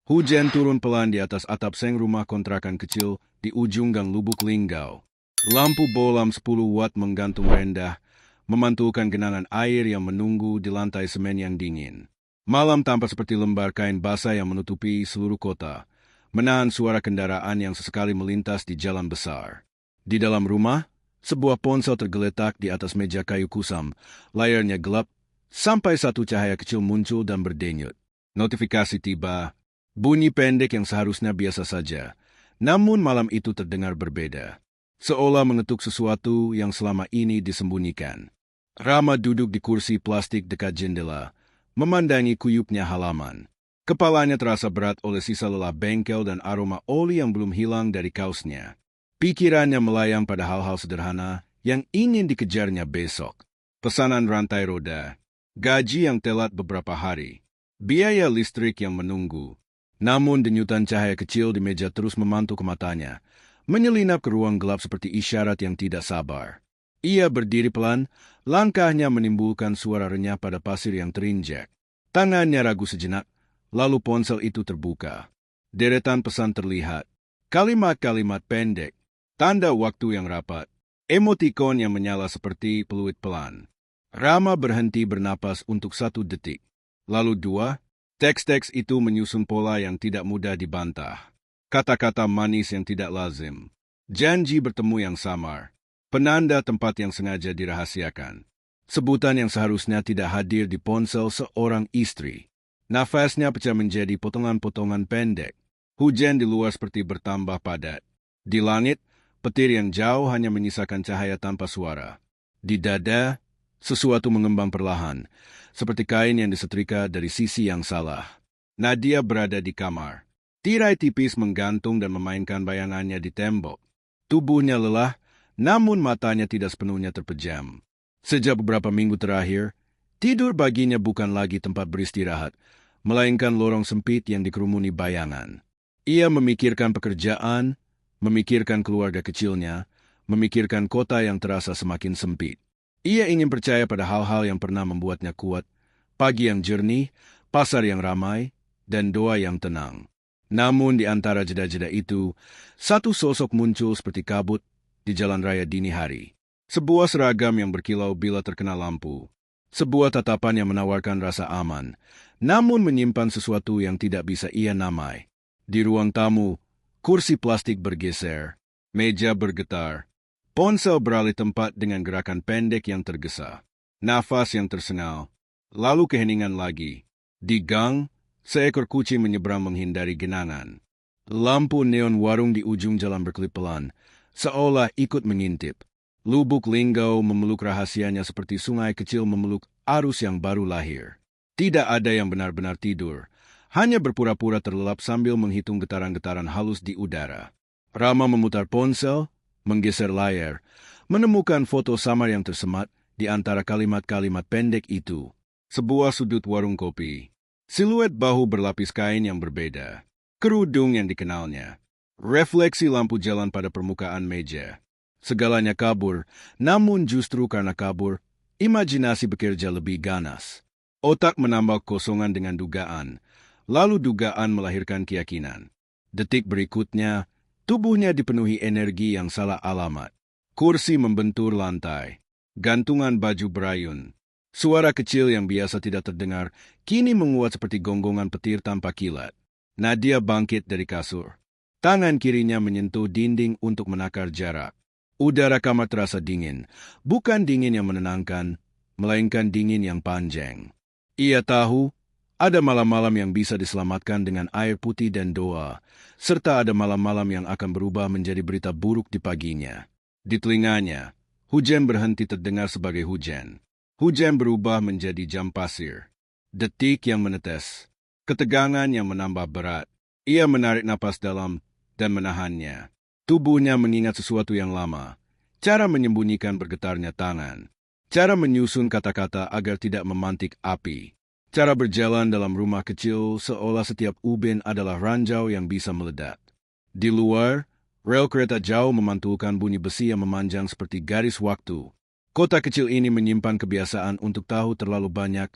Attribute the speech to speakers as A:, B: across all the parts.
A: Hujan turun pelan di atas atap seng rumah kontrakan kecil di ujung gang Lubuk Linggau. Lampu bolam 10 watt menggantung rendah, memantulkan genangan air yang menunggu di lantai semen yang dingin. Malam tampak seperti lembar kain basah yang menutupi seluruh kota, menahan suara kendaraan yang sesekali melintas di jalan besar. Di dalam rumah, sebuah ponsel tergeletak di atas meja kayu kusam, layarnya gelap, sampai satu cahaya kecil muncul dan berdenyut. Notifikasi tiba, bunyi pendek yang seharusnya biasa saja, namun malam itu terdengar berbeda. Seolah mengetuk sesuatu yang selama ini disembunyikan. Rama duduk di kursi plastik dekat jendela, memandangi kuyupnya halaman. Kepalanya terasa berat oleh sisa lelah bengkel dan aroma oli yang belum hilang dari kaosnya. Pikirannya melayang pada hal-hal sederhana yang ingin dikejarnya besok. Pesanan rantai roda, gaji yang telat beberapa hari, biaya listrik yang menunggu. Namun denyutan cahaya kecil di meja terus memantul ke matanya, menyelinap ke ruang gelap seperti isyarat yang tidak sabar. Ia berdiri pelan, langkahnya menimbulkan suara renyah pada pasir yang terinjak. Tangannya ragu sejenak, lalu ponsel itu terbuka. Deretan pesan terlihat. Kalimat-kalimat pendek, tanda waktu yang rapat, emotikon yang menyala seperti peluit pelan. Rama berhenti bernapas untuk 1 detik. Lalu 2, teks-teks itu menyusun pola yang tidak mudah dibantah. Kata-kata manis yang tidak lazim. Janji bertemu yang samar. Penanda tempat yang sengaja dirahasiakan. Sebutan yang seharusnya tidak hadir di ponsel seorang istri. Nafasnya pecah menjadi potongan-potongan pendek. Hujan di luar seperti bertambah padat. Di langit, petir yang jauh hanya menyisakan cahaya tanpa suara. Di dada, sesuatu mengembang perlahan, seperti kain yang disetrika dari sisi yang salah. Nadia berada di kamar. Tirai tipis menggantung dan memainkan bayangannya di tembok. Tubuhnya lelah, namun matanya tidak sepenuhnya terpejam. Sejak beberapa minggu terakhir, tidur baginya bukan lagi tempat beristirahat, melainkan lorong sempit yang dikerumuni bayangan. Ia memikirkan pekerjaan, memikirkan keluarga kecilnya, memikirkan kota yang terasa semakin sempit. Ia ingin percaya pada hal-hal yang pernah membuatnya kuat, pagi yang jernih, pasar yang ramai, dan doa yang tenang. Namun di antara jeda-jeda itu, satu sosok muncul seperti kabut di jalan raya dini hari. Sebuah seragam yang berkilau bila terkena lampu. Sebuah tatapan yang menawarkan rasa aman, namun menyimpan sesuatu yang tidak bisa ia namai. Di ruang tamu, kursi plastik bergeser, meja bergetar. Ponsel beralih tempat dengan gerakan pendek yang tergesa. Nafas yang tersengal. Lalu keheningan lagi. Di gang, seekor kucing menyeberang menghindari genangan. Lampu neon warung di ujung jalan berkelip pelan, seolah ikut mengintip. Lubuk Linggau memeluk rahasianya seperti sungai kecil memeluk arus yang baru lahir. Tidak ada yang benar-benar tidur, hanya berpura-pura terlelap sambil menghitung getaran-getaran halus di udara. Rama memutar ponsel, menggeser layar, menemukan foto samar yang tersemat di antara kalimat-kalimat pendek itu. Sebuah sudut warung kopi. Siluet bahu berlapis kain yang berbeda. Kerudung yang dikenalnya. Refleksi lampu jalan pada permukaan meja. Segalanya kabur, namun justru karena kabur, imajinasi bekerja lebih ganas. Otak menambah kosongan dengan dugaan, lalu dugaan melahirkan keyakinan. Detik berikutnya, tubuhnya dipenuhi energi yang salah alamat. Kursi membentur lantai. Gantungan baju berayun. Suara kecil yang biasa tidak terdengar, kini menguat seperti gonggongan petir tanpa kilat. Nadia bangkit dari kasur. Tangan kirinya menyentuh dinding untuk menakar jarak. Udara kamar terasa dingin, bukan dingin yang menenangkan, melainkan dingin yang panjang. Ia tahu, ada malam-malam yang bisa diselamatkan dengan air putih dan doa, serta ada malam-malam yang akan berubah menjadi berita buruk di paginya. Di telinganya, hujan berhenti terdengar sebagai hujan. Hujan berubah menjadi jam pasir. Detik yang menetes. Ketegangan yang menambah berat. Ia menarik napas dalam dan menahannya. Tubuhnya mengingat sesuatu yang lama. Cara menyembunyikan bergetarnya tangan. Cara menyusun kata-kata agar tidak memantik api. Cara berjalan dalam rumah kecil seolah setiap ubin adalah ranjau yang bisa meledak. Di luar, rel kereta jauh memantulkan bunyi besi yang memanjang seperti garis waktu. Kota kecil ini menyimpan kebiasaan untuk tahu terlalu banyak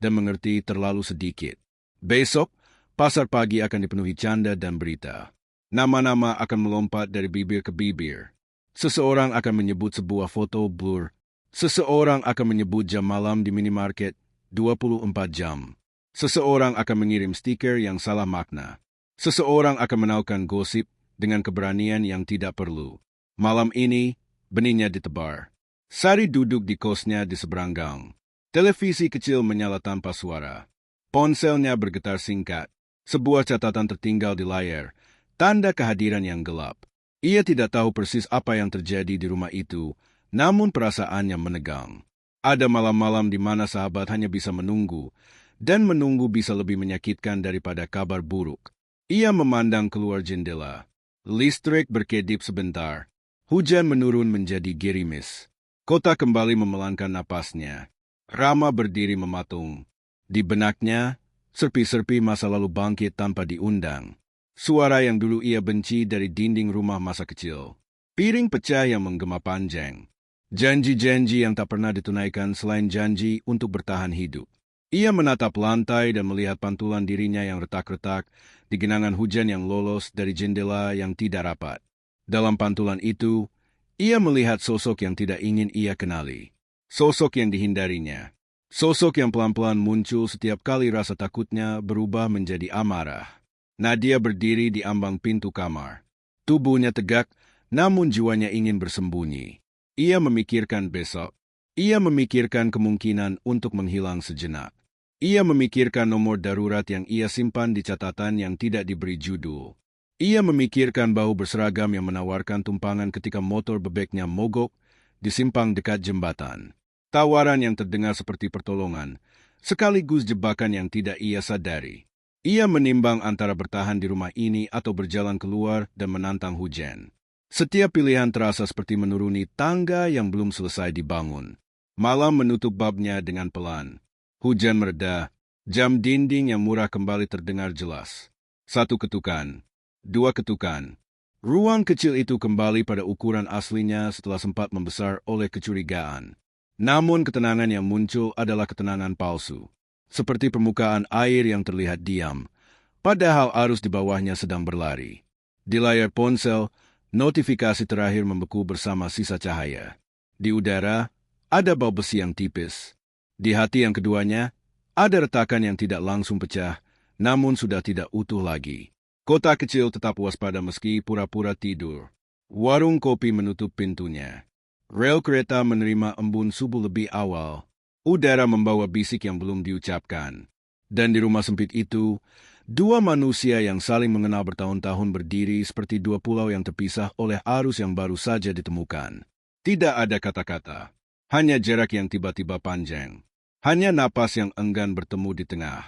A: dan mengerti terlalu sedikit. Besok, Pasar pagi akan dipenuhi canda dan berita. Nama-nama akan melompat dari bibir ke bibir. Seseorang akan menyebut sebuah foto blur. Seseorang akan menyebut jam malam di minimarket 24 jam. Seseorang akan mengirim stiker yang salah makna. Seseorang akan menaukkan gosip dengan keberanian yang tidak perlu. Malam ini, benihnya ditebar. Sari duduk di kosnya di seberang gang. Televisi kecil menyala tanpa suara. Ponselnya bergetar singkat. Sebuah catatan tertinggal di layar, tanda kehadiran yang gelap. Ia tidak tahu persis apa yang terjadi di rumah itu, namun perasaannya menegang. Ada malam-malam di mana sahabat hanya bisa menunggu, dan menunggu bisa lebih menyakitkan daripada kabar buruk. Ia memandang keluar jendela. Listrik berkedip sebentar. Hujan menurun menjadi gerimis. Kota kembali memelankan napasnya. Rama berdiri mematung. Di benaknya, serpi-serpi masa lalu bangkit tanpa diundang. Suara yang dulu ia benci dari dinding rumah masa kecil. Piring pecah yang menggema panjang. Janji-janji yang tak pernah ditunaikan selain janji untuk bertahan hidup. Ia menatap lantai dan melihat pantulan dirinya yang retak-retak di genangan hujan yang lolos dari jendela yang tidak rapat. Dalam pantulan itu, ia melihat sosok yang tidak ingin ia kenali. Sosok yang dihindarinya. Sosok yang pelan-pelan muncul setiap kali rasa takutnya berubah menjadi amarah. Nadia berdiri di ambang pintu kamar. Tubuhnya tegak, namun jiwanya ingin bersembunyi. Ia memikirkan besok. Ia memikirkan kemungkinan untuk menghilang sejenak. Ia memikirkan nomor darurat yang ia simpan di catatan yang tidak diberi judul. Ia memikirkan bau berseragam yang menawarkan tumpangan ketika motor bebeknya mogok di simpang dekat jembatan. Tawaran yang terdengar seperti pertolongan, sekaligus jebakan yang tidak ia sadari. Ia menimbang antara bertahan di rumah ini atau berjalan keluar dan menantang hujan. Setiap pilihan terasa seperti menuruni tangga yang belum selesai dibangun. Malam menutup babnya dengan pelan. Hujan mereda, jam dinding yang murah kembali terdengar jelas. Satu ketukan, dua ketukan. Ruang kecil itu kembali pada ukuran aslinya setelah sempat membesar oleh kecurigaan. Namun ketenangan yang muncul adalah ketenangan palsu. Seperti permukaan air yang terlihat diam, padahal arus di bawahnya sedang berlari. Di layar ponsel, notifikasi terakhir membeku bersama sisa cahaya. Di udara, ada bau besi yang tipis. Di hati yang keduanya, ada retakan yang tidak langsung pecah, namun sudah tidak utuh lagi. Kota kecil tetap waspada meski pura-pura tidur. Warung kopi menutup pintunya. Rel kereta menerima embun subuh lebih awal. Udara membawa bisik yang belum diucapkan. Dan di rumah sempit itu, dua manusia yang saling mengenal bertahun-tahun berdiri seperti dua pulau yang terpisah oleh arus yang baru saja ditemukan. Tidak ada kata-kata. Hanya jarak yang tiba-tiba panjang. Hanya napas yang enggan bertemu di tengah.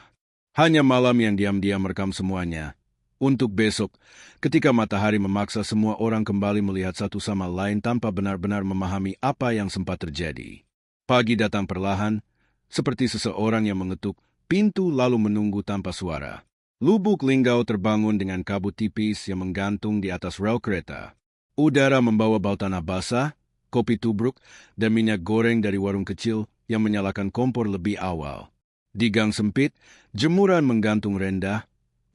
A: Hanya malam yang diam-diam merekam semuanya. Untuk besok, ketika matahari memaksa semua orang kembali melihat satu sama lain tanpa benar-benar memahami apa yang sempat terjadi. Pagi datang perlahan, seperti seseorang yang mengetuk pintu lalu menunggu tanpa suara. Lubuk Linggau terbangun dengan kabut tipis yang menggantung di atas rel kereta. Udara membawa bau tanah basah, kopi tubruk, dan minyak goreng dari warung kecil yang menyalakan kompor lebih awal. Di gang sempit, jemuran menggantung rendah,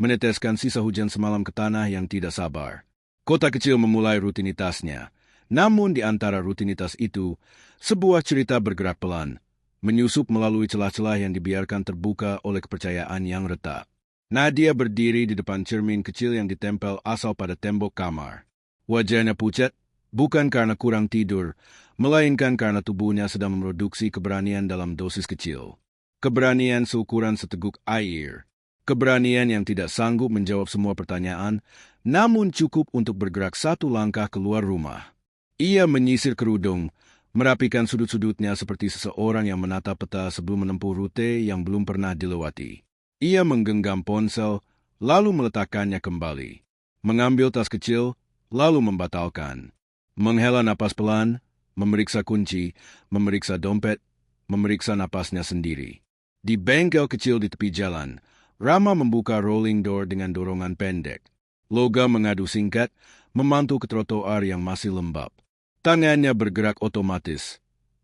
A: meneteskan sisa hujan semalam ke tanah yang tidak sabar. Kota kecil memulai rutinitasnya. Namun di antara rutinitas itu, sebuah cerita bergerak pelan, menyusup melalui celah-celah yang dibiarkan terbuka oleh kepercayaan yang retak. Nadia berdiri di depan cermin kecil yang ditempel asal pada tembok kamar. Wajahnya pucat, bukan karena kurang tidur, melainkan karena tubuhnya sedang memproduksi keberanian dalam dosis kecil. Keberanian seukuran seteguk air. Keberanian yang tidak sanggup menjawab semua pertanyaan, namun cukup untuk bergerak satu langkah keluar rumah. Ia menyisir kerudung, merapikan sudut-sudutnya seperti seseorang yang menatap peta sebelum menempuh rute yang belum pernah dilewati. Ia menggenggam ponsel, lalu meletakkannya kembali. Mengambil tas kecil, lalu membatalkan. Menghela napas pelan, memeriksa kunci, memeriksa dompet, memeriksa napasnya sendiri. Di bengkel kecil di tepi jalan, Rama membuka rolling door dengan dorongan pendek. Logam mengadu singkat, memantul ke trotoar yang masih lembab. Tangannya bergerak otomatis.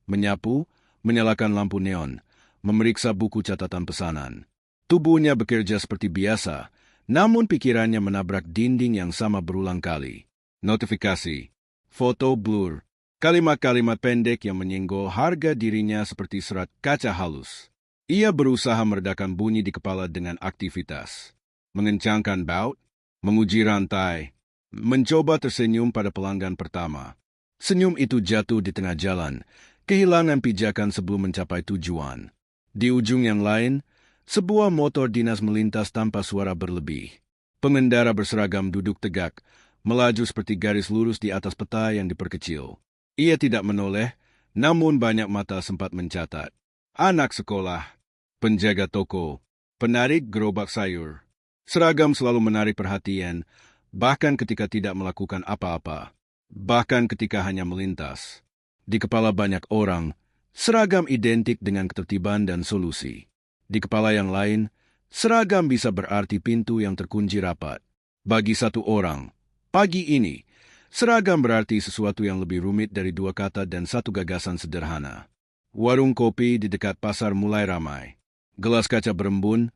A: Menyapu, menyalakan lampu neon, memeriksa buku catatan pesanan. Tubuhnya bekerja seperti biasa, Namun pikirannya menabrak dinding yang sama berulang kali. Notifikasi, foto blur, kalimat-kalimat pendek yang menyinggol harga dirinya seperti serat kaca halus. Ia berusaha meredakan bunyi di kepala dengan aktivitas. Mengencangkan baut, menguji rantai, mencoba tersenyum pada pelanggan pertama. Senyum itu jatuh di tengah jalan, kehilangan pijakan sebelum mencapai tujuan. Di ujung yang lain, sebuah motor dinas melintas tanpa suara berlebih. Pengendara berseragam duduk tegak, melaju seperti garis lurus di atas peta yang diperkecil. Ia tidak menoleh, namun banyak mata sempat mencatat. Anak sekolah, penjaga toko, penarik gerobak sayur. Seragam selalu menarik perhatian, bahkan ketika tidak melakukan apa-apa. Bahkan ketika hanya melintas. Di kepala banyak orang, seragam identik dengan ketertiban dan solusi. Di kepala yang lain, seragam bisa berarti pintu yang terkunci rapat. Bagi satu orang, pagi ini, seragam berarti sesuatu yang lebih rumit dari dua kata dan satu gagasan sederhana. Warung kopi di dekat pasar mulai ramai. Gelas kaca berembun,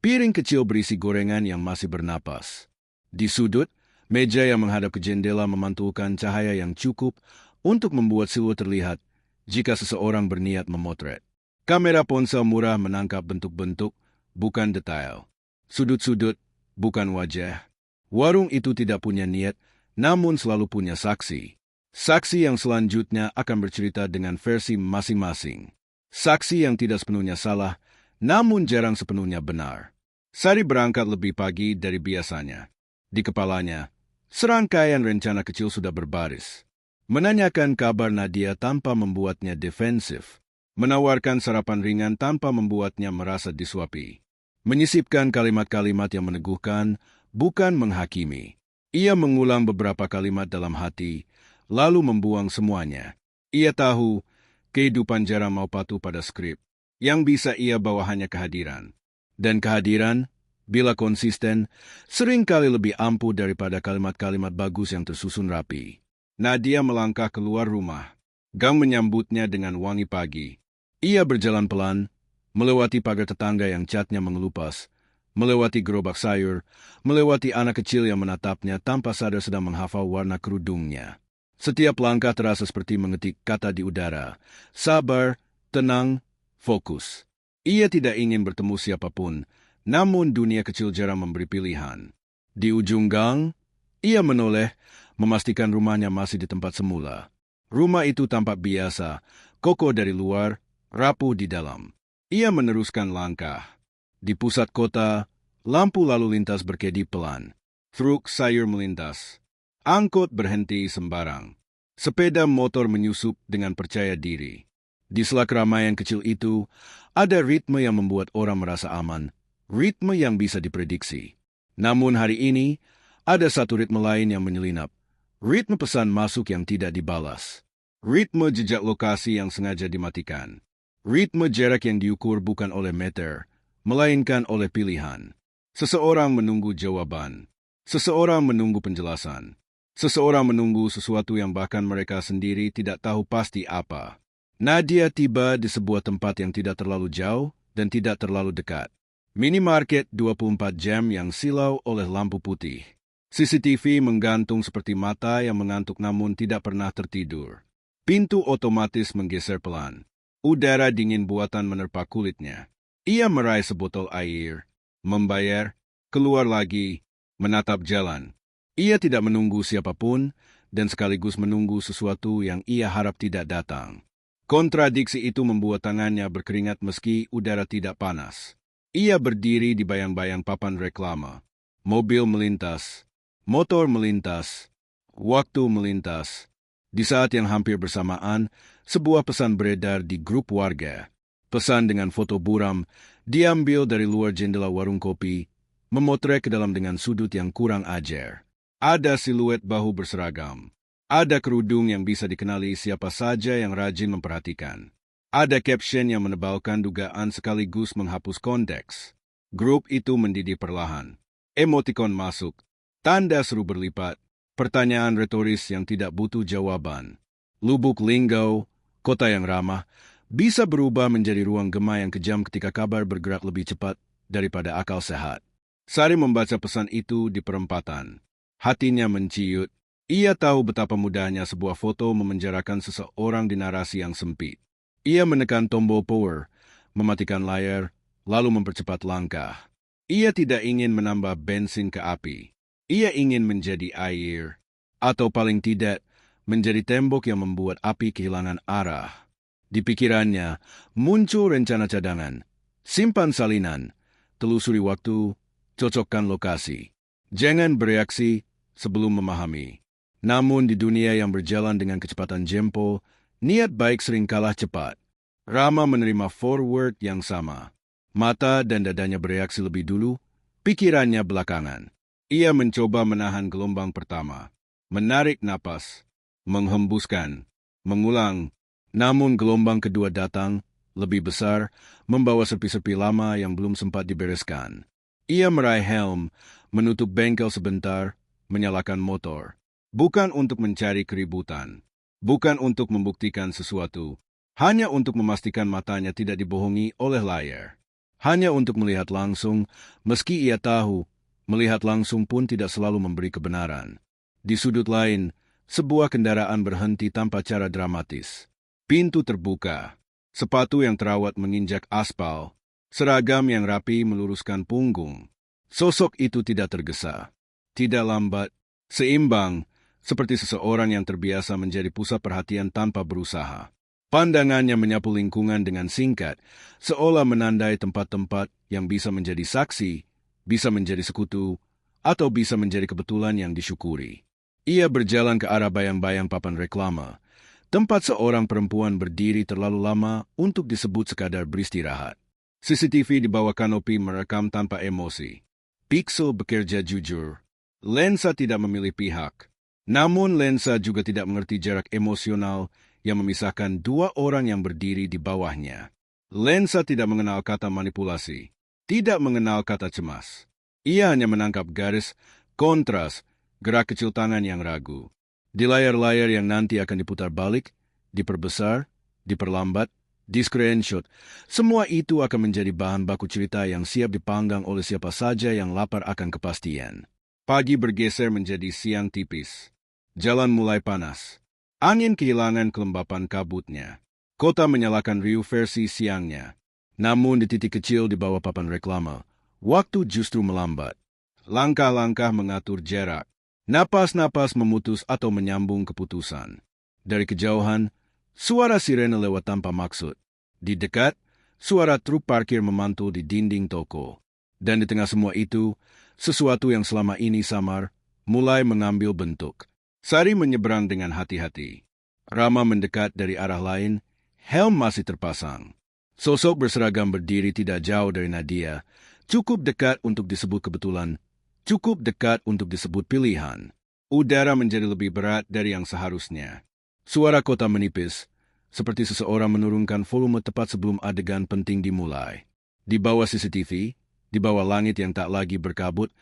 A: piring kecil berisi gorengan yang masih bernapas. Di sudut, meja yang menghadap ke jendela memantulkan cahaya yang cukup untuk membuat siluet terlihat jika seseorang berniat memotret. Kamera ponsel murah menangkap bentuk-bentuk, bukan detail. Sudut-sudut, bukan wajah. Warung itu tidak punya niat, namun selalu punya saksi. Saksi yang selanjutnya akan bercerita dengan versi masing-masing. Saksi yang tidak sepenuhnya salah, namun jarang sepenuhnya benar. Sari berangkat lebih pagi dari biasanya. Di kepalanya, serangkaian rencana kecil sudah berbaris. Menanyakan kabar Nadia tanpa membuatnya defensif. Menawarkan sarapan ringan tanpa membuatnya merasa disuapi. Menyisipkan kalimat-kalimat yang meneguhkan, bukan menghakimi. Ia mengulang beberapa kalimat dalam hati, lalu membuang semuanya. Ia tahu, kehidupan jarang mau patuh pada skrip. Yang bisa ia bawa hanya kehadiran. Dan kehadiran, bila konsisten, seringkali lebih ampuh daripada kalimat-kalimat bagus yang tersusun rapi. Nadia melangkah keluar rumah. Gang menyambutnya dengan wangi pagi. Ia berjalan pelan, melewati pagar tetangga yang catnya mengelupas, melewati gerobak sayur, melewati anak kecil yang menatapnya tanpa sadar sedang menghafal warna kerudungnya. Setiap langkah terasa seperti mengetik kata di udara. Sabar, tenang, fokus. Ia tidak ingin bertemu siapapun, namun dunia kecil jarang memberi pilihan. Di ujung gang, ia menoleh, memastikan rumahnya masih di tempat semula. Rumah itu tampak biasa, kokoh dari luar, rapuh di dalam. Ia meneruskan langkah. Di pusat kota, lampu lalu lintas berkedip pelan. Truk sayur melintas. Angkot berhenti sembarang. Sepeda motor menyusup dengan percaya diri. Di sela keramaian kecil itu, ada ritme yang membuat orang merasa aman. Ritme yang bisa diprediksi. Namun hari ini, ada satu ritme lain yang menyelinap. Ritme pesan masuk yang tidak dibalas. Ritme jejak lokasi yang sengaja dimatikan. Ritme jarak yang diukur bukan oleh meter, melainkan oleh pilihan. Seseorang menunggu jawaban. Seseorang menunggu penjelasan. Seseorang menunggu sesuatu yang bahkan mereka sendiri tidak tahu pasti apa. Nadia tiba di sebuah tempat yang tidak terlalu jauh dan tidak terlalu dekat. Minimarket 24 jam yang silau oleh lampu putih. CCTV menggantung seperti mata yang mengantuk namun tidak pernah tertidur. Pintu otomatis menggeser pelan. Udara dingin buatan menerpa kulitnya. Ia meraih sebotol air, membayar, keluar lagi, menatap jalan. Ia tidak menunggu siapapun dan sekaligus menunggu sesuatu yang ia harap tidak datang. Kontradiksi itu membuat tangannya berkeringat meski udara tidak panas. Ia berdiri di bayang-bayang papan reklama. Mobil melintas, motor melintas, waktu melintas. Di saat yang hampir bersamaan, sebuah pesan beredar di grup warga. Pesan dengan foto buram, diambil dari luar jendela warung kopi, memotret ke dalam dengan sudut yang kurang ajar. Ada siluet bahu berseragam. Ada kerudung yang bisa dikenali siapa saja yang rajin memperhatikan. Ada caption yang menebalkan dugaan sekaligus menghapus konteks. Grup itu mendidih perlahan. Emotikon masuk. Tanda seru berlipat. Pertanyaan retoris yang tidak butuh jawaban. Lubuk Linggau, kota yang ramah, bisa berubah menjadi ruang gema yang kejam ketika kabar bergerak lebih cepat daripada akal sehat. Sari membaca pesan itu di perempatan. Hatinya menciut. Ia tahu betapa mudahnya sebuah foto memenjarakan seseorang di narasi yang sempit. Ia menekan tombol power, mematikan layar, lalu mempercepat langkah. Ia tidak ingin menambah bensin ke api. Ia ingin menjadi air, atau paling tidak, menjadi tembok yang membuat api kehilangan arah. Di pikirannya, muncul rencana cadangan. Simpan salinan, telusuri waktu, cocokkan lokasi. Jangan bereaksi sebelum memahami. Namun di dunia yang berjalan dengan kecepatan jempol, niat baik sering kalah cepat. Rama menerima forward yang sama. Mata dan dadanya bereaksi lebih dulu, pikirannya belakangan. Ia mencoba menahan gelombang pertama. Menarik napas, menghembuskan, mengulang. Namun gelombang kedua datang, lebih besar, membawa serpi-serpi lama yang belum sempat dibereskan. Ia meraih helm, menutup bengkel sebentar, menyalakan motor. Bukan untuk mencari keributan. Bukan untuk membuktikan sesuatu. Hanya untuk memastikan matanya tidak dibohongi oleh layar. Hanya untuk melihat langsung, meski ia tahu, melihat langsung pun tidak selalu memberi kebenaran. Di sudut lain, sebuah kendaraan berhenti tanpa cara dramatis. Pintu terbuka. Sepatu yang terawat menginjak aspal. Seragam yang rapi meluruskan punggung. Sosok itu tidak tergesa. Tidak lambat. Seimbang, seperti seseorang yang terbiasa menjadi pusat perhatian tanpa berusaha. Pandangannya menyapu lingkungan dengan singkat, seolah menandai tempat-tempat yang bisa menjadi saksi, bisa menjadi sekutu, atau bisa menjadi kebetulan yang disyukuri. Ia berjalan ke arah bayang-bayang papan reklama, tempat seorang perempuan berdiri terlalu lama untuk disebut sekadar beristirahat. CCTV di bawah kanopi merekam tanpa emosi. Pixel bekerja jujur. Lensa tidak memilih pihak. Namun lensa juga tidak mengerti jarak emosional yang memisahkan dua orang yang berdiri di bawahnya. Lensa tidak mengenal kata manipulasi. Tidak mengenal kata cemas. Ia hanya menangkap garis, kontras, gerak kecil tangan yang ragu. Di layar-layar yang nanti akan diputar balik, diperbesar, diperlambat, di-screenshot, semua itu akan menjadi bahan baku cerita yang siap dipanggang oleh siapa saja yang lapar akan kepastian. Pagi bergeser menjadi siang tipis. Jalan mulai panas. Angin kehilangan kelembapan kabutnya. Kota menyalakan riuh versi siangnya. Namun di titik kecil di bawah papan reklama, waktu justru melambat. Langkah-langkah mengatur jarak. Napas-napas memutus atau menyambung keputusan. Dari kejauhan, suara sirene lewat tanpa maksud. Di dekat, suara truk parkir memantul di dinding toko. Dan di tengah semua itu, sesuatu yang selama ini samar mulai mengambil bentuk. Sari menyeberang dengan hati-hati. Rama mendekat dari arah lain, helm masih terpasang. Sosok berseragam berdiri tidak jauh dari Nadia, cukup dekat untuk disebut kebetulan, cukup dekat untuk disebut pilihan. Udara menjadi lebih berat dari yang seharusnya. Suara kota menipis, seperti seseorang menurunkan volume tepat sebelum adegan penting dimulai. Di bawah CCTV, di bawah langit yang tak lagi berkabut,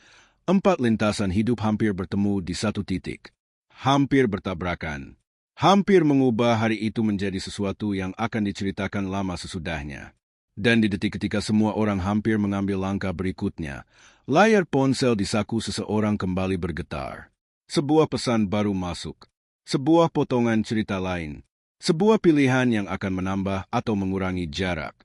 A: 4 lintasan hidup hampir bertemu di satu titik. Hampir bertabrakan. Hampir mengubah hari itu menjadi sesuatu yang akan diceritakan lama sesudahnya. Dan di detik ketika semua orang hampir mengambil langkah berikutnya, layar ponsel di saku seseorang kembali bergetar. Sebuah pesan baru masuk. Sebuah potongan cerita lain. Sebuah pilihan yang akan menambah atau mengurangi jarak.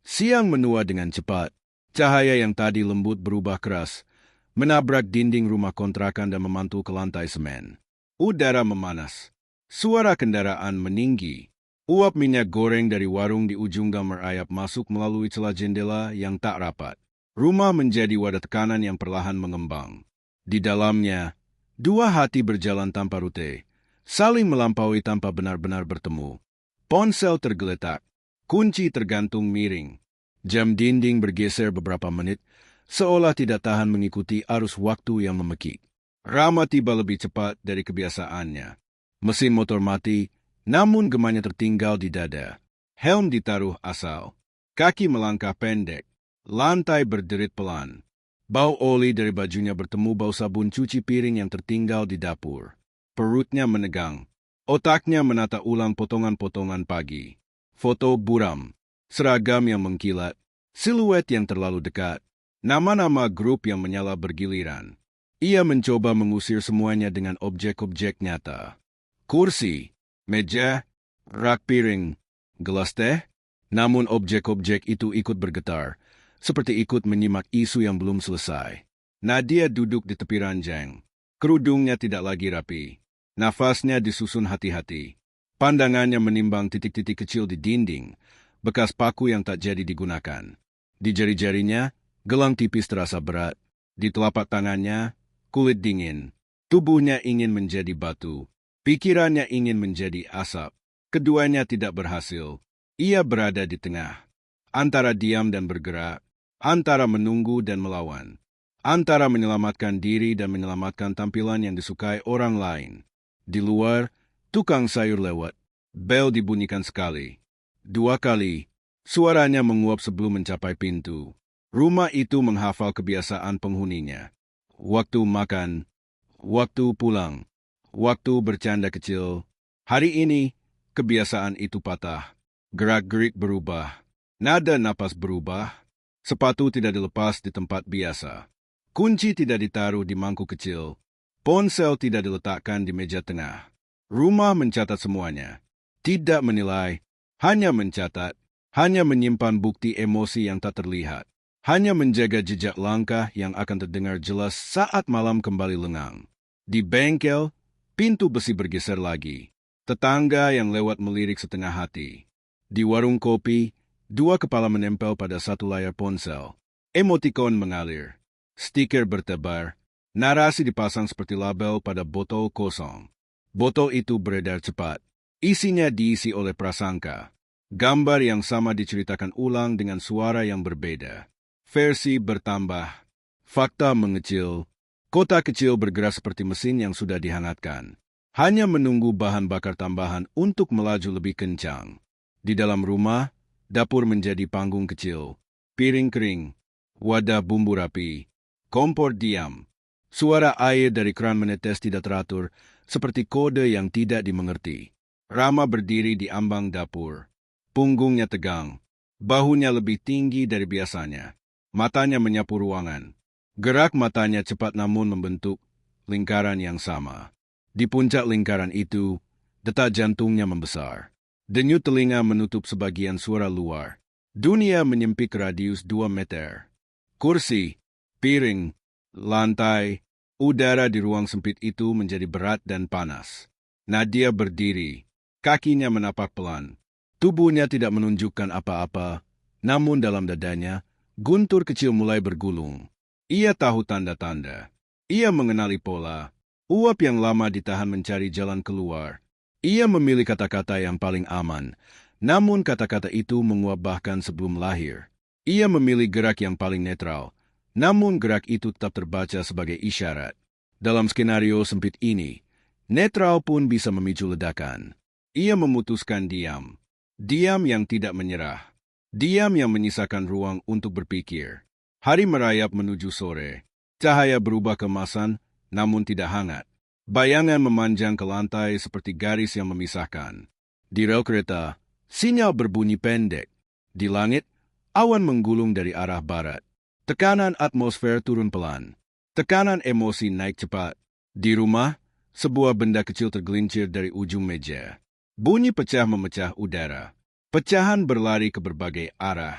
A: Siang menua dengan cepat. Cahaya yang tadi lembut berubah keras, menabrak dinding rumah kontrakan dan memantul ke lantai semen. Udara memanas. Suara kendaraan meninggi. Uap minyak goreng dari warung di ujung gang merayap masuk melalui celah jendela yang tak rapat. Rumah menjadi wadah tekanan yang perlahan mengembang. Di dalamnya, 2 hati berjalan tanpa rute, saling melampaui tanpa benar-benar bertemu. Ponsel tergeletak, kunci tergantung miring. Jam dinding bergeser beberapa menit, seolah tidak tahan mengikuti arus waktu yang memekik. Rama tiba lebih cepat dari kebiasaannya. Mesin motor mati, namun gemanya tertinggal di dada. Helm ditaruh asal. Kaki melangkah pendek. Lantai berderit pelan. Bau oli dari bajunya bertemu bau sabun cuci piring yang tertinggal di dapur. Perutnya menegang. Otaknya menata ulang potongan-potongan pagi. Foto buram. Seragam yang mengkilat. Siluet yang terlalu dekat. Nama-nama grup yang menyala bergiliran. Ia mencoba mengusir semuanya dengan objek-objek nyata. Kursi, meja, rak piring, gelas teh. Namun objek-objek itu ikut bergetar, seperti ikut menyimak isu yang belum selesai. Nadia duduk di tepi ranjang. Kerudungnya tidak lagi rapi. Nafasnya disusun hati-hati. Pandangannya menimbang titik-titik kecil di dinding, bekas paku yang tak jadi digunakan. Di jari-jarinya, gelang tipis terasa berat. Di telapak tangannya, kulit dingin. Tubuhnya ingin menjadi batu. Pikirannya ingin menjadi asap. Keduanya tidak berhasil. Ia berada di tengah. Antara diam dan bergerak. Antara menunggu dan melawan. Antara menyelamatkan diri dan menyelamatkan tampilan yang disukai orang lain. Di luar, tukang sayur lewat. Bel dibunyikan sekali. 2 kali. Suaranya menguap sebelum mencapai pintu. Rumah itu menghafal kebiasaan penghuninya. Waktu makan, waktu pulang, waktu bercanda kecil. Hari ini, kebiasaan itu patah. Gerak-gerik berubah. Nada napas berubah. Sepatu tidak dilepas di tempat biasa. Kunci tidak ditaruh di mangkuk kecil. Ponsel tidak diletakkan di meja tengah. Rumah mencatat semuanya. Tidak menilai, hanya mencatat. Hanya menyimpan bukti emosi yang tak terlihat. Hanya menjaga jejak langkah yang akan terdengar jelas saat malam kembali lengang. Di bengkel, pintu besi bergeser lagi. Tetangga yang lewat melirik setengah hati. Di warung kopi, 2 kepala menempel pada satu layar ponsel. Emotikon mengalir. Stiker bertebar. Narasi dipasang seperti label pada botol kosong. Botol itu beredar cepat. Isinya diisi oleh prasangka. Gambar yang sama diceritakan ulang dengan suara yang berbeda. Versi bertambah. Fakta mengecil. Kota kecil bergerak seperti mesin yang sudah dihangatkan. Hanya menunggu bahan bakar tambahan untuk melaju lebih kencang. Di dalam rumah, dapur menjadi panggung kecil. Piring kering. Wadah bumbu rapi. Kompor diam. Suara air dari kran menetes tidak teratur, seperti kode yang tidak dimengerti. Rama berdiri di ambang dapur. Punggungnya tegang. Bahunya lebih tinggi dari biasanya. Matanya menyapu ruangan. Gerak matanya cepat namun membentuk lingkaran yang sama. Di puncak lingkaran itu, detak jantungnya membesar. Denyut telinga menutup sebagian suara luar. Dunia menyempit radius 2 meter. Kursi, piring, lantai, udara di ruang sempit itu menjadi berat dan panas. Nadia berdiri. Kakinya menapak pelan. Tubuhnya tidak menunjukkan apa-apa, namun dalam dadanya, guntur kecil mulai bergulung. Ia tahu tanda-tanda. Ia mengenali pola. Uap yang lama ditahan mencari jalan keluar. Ia memilih kata-kata yang paling aman, namun kata-kata itu menguap bahkan sebelum lahir. Ia memilih gerak yang paling netral, namun gerak itu tetap terbaca sebagai isyarat. Dalam skenario sempit ini, netral pun bisa memicu ledakan. Ia memutuskan diam. Diam yang tidak menyerah. Diam yang menyisakan ruang untuk berpikir. Hari merayap menuju sore. Cahaya berubah kemasan, namun tidak hangat. Bayangan memanjang ke lantai seperti garis yang memisahkan. Di rel kereta, sinyal berbunyi pendek. Di langit, awan menggulung dari arah barat. Tekanan atmosfer turun pelan. Tekanan emosi naik cepat. Di rumah, sebuah benda kecil tergelincir dari ujung meja. Bunyi pecah memecah udara. Pecahan berlari ke berbagai arah.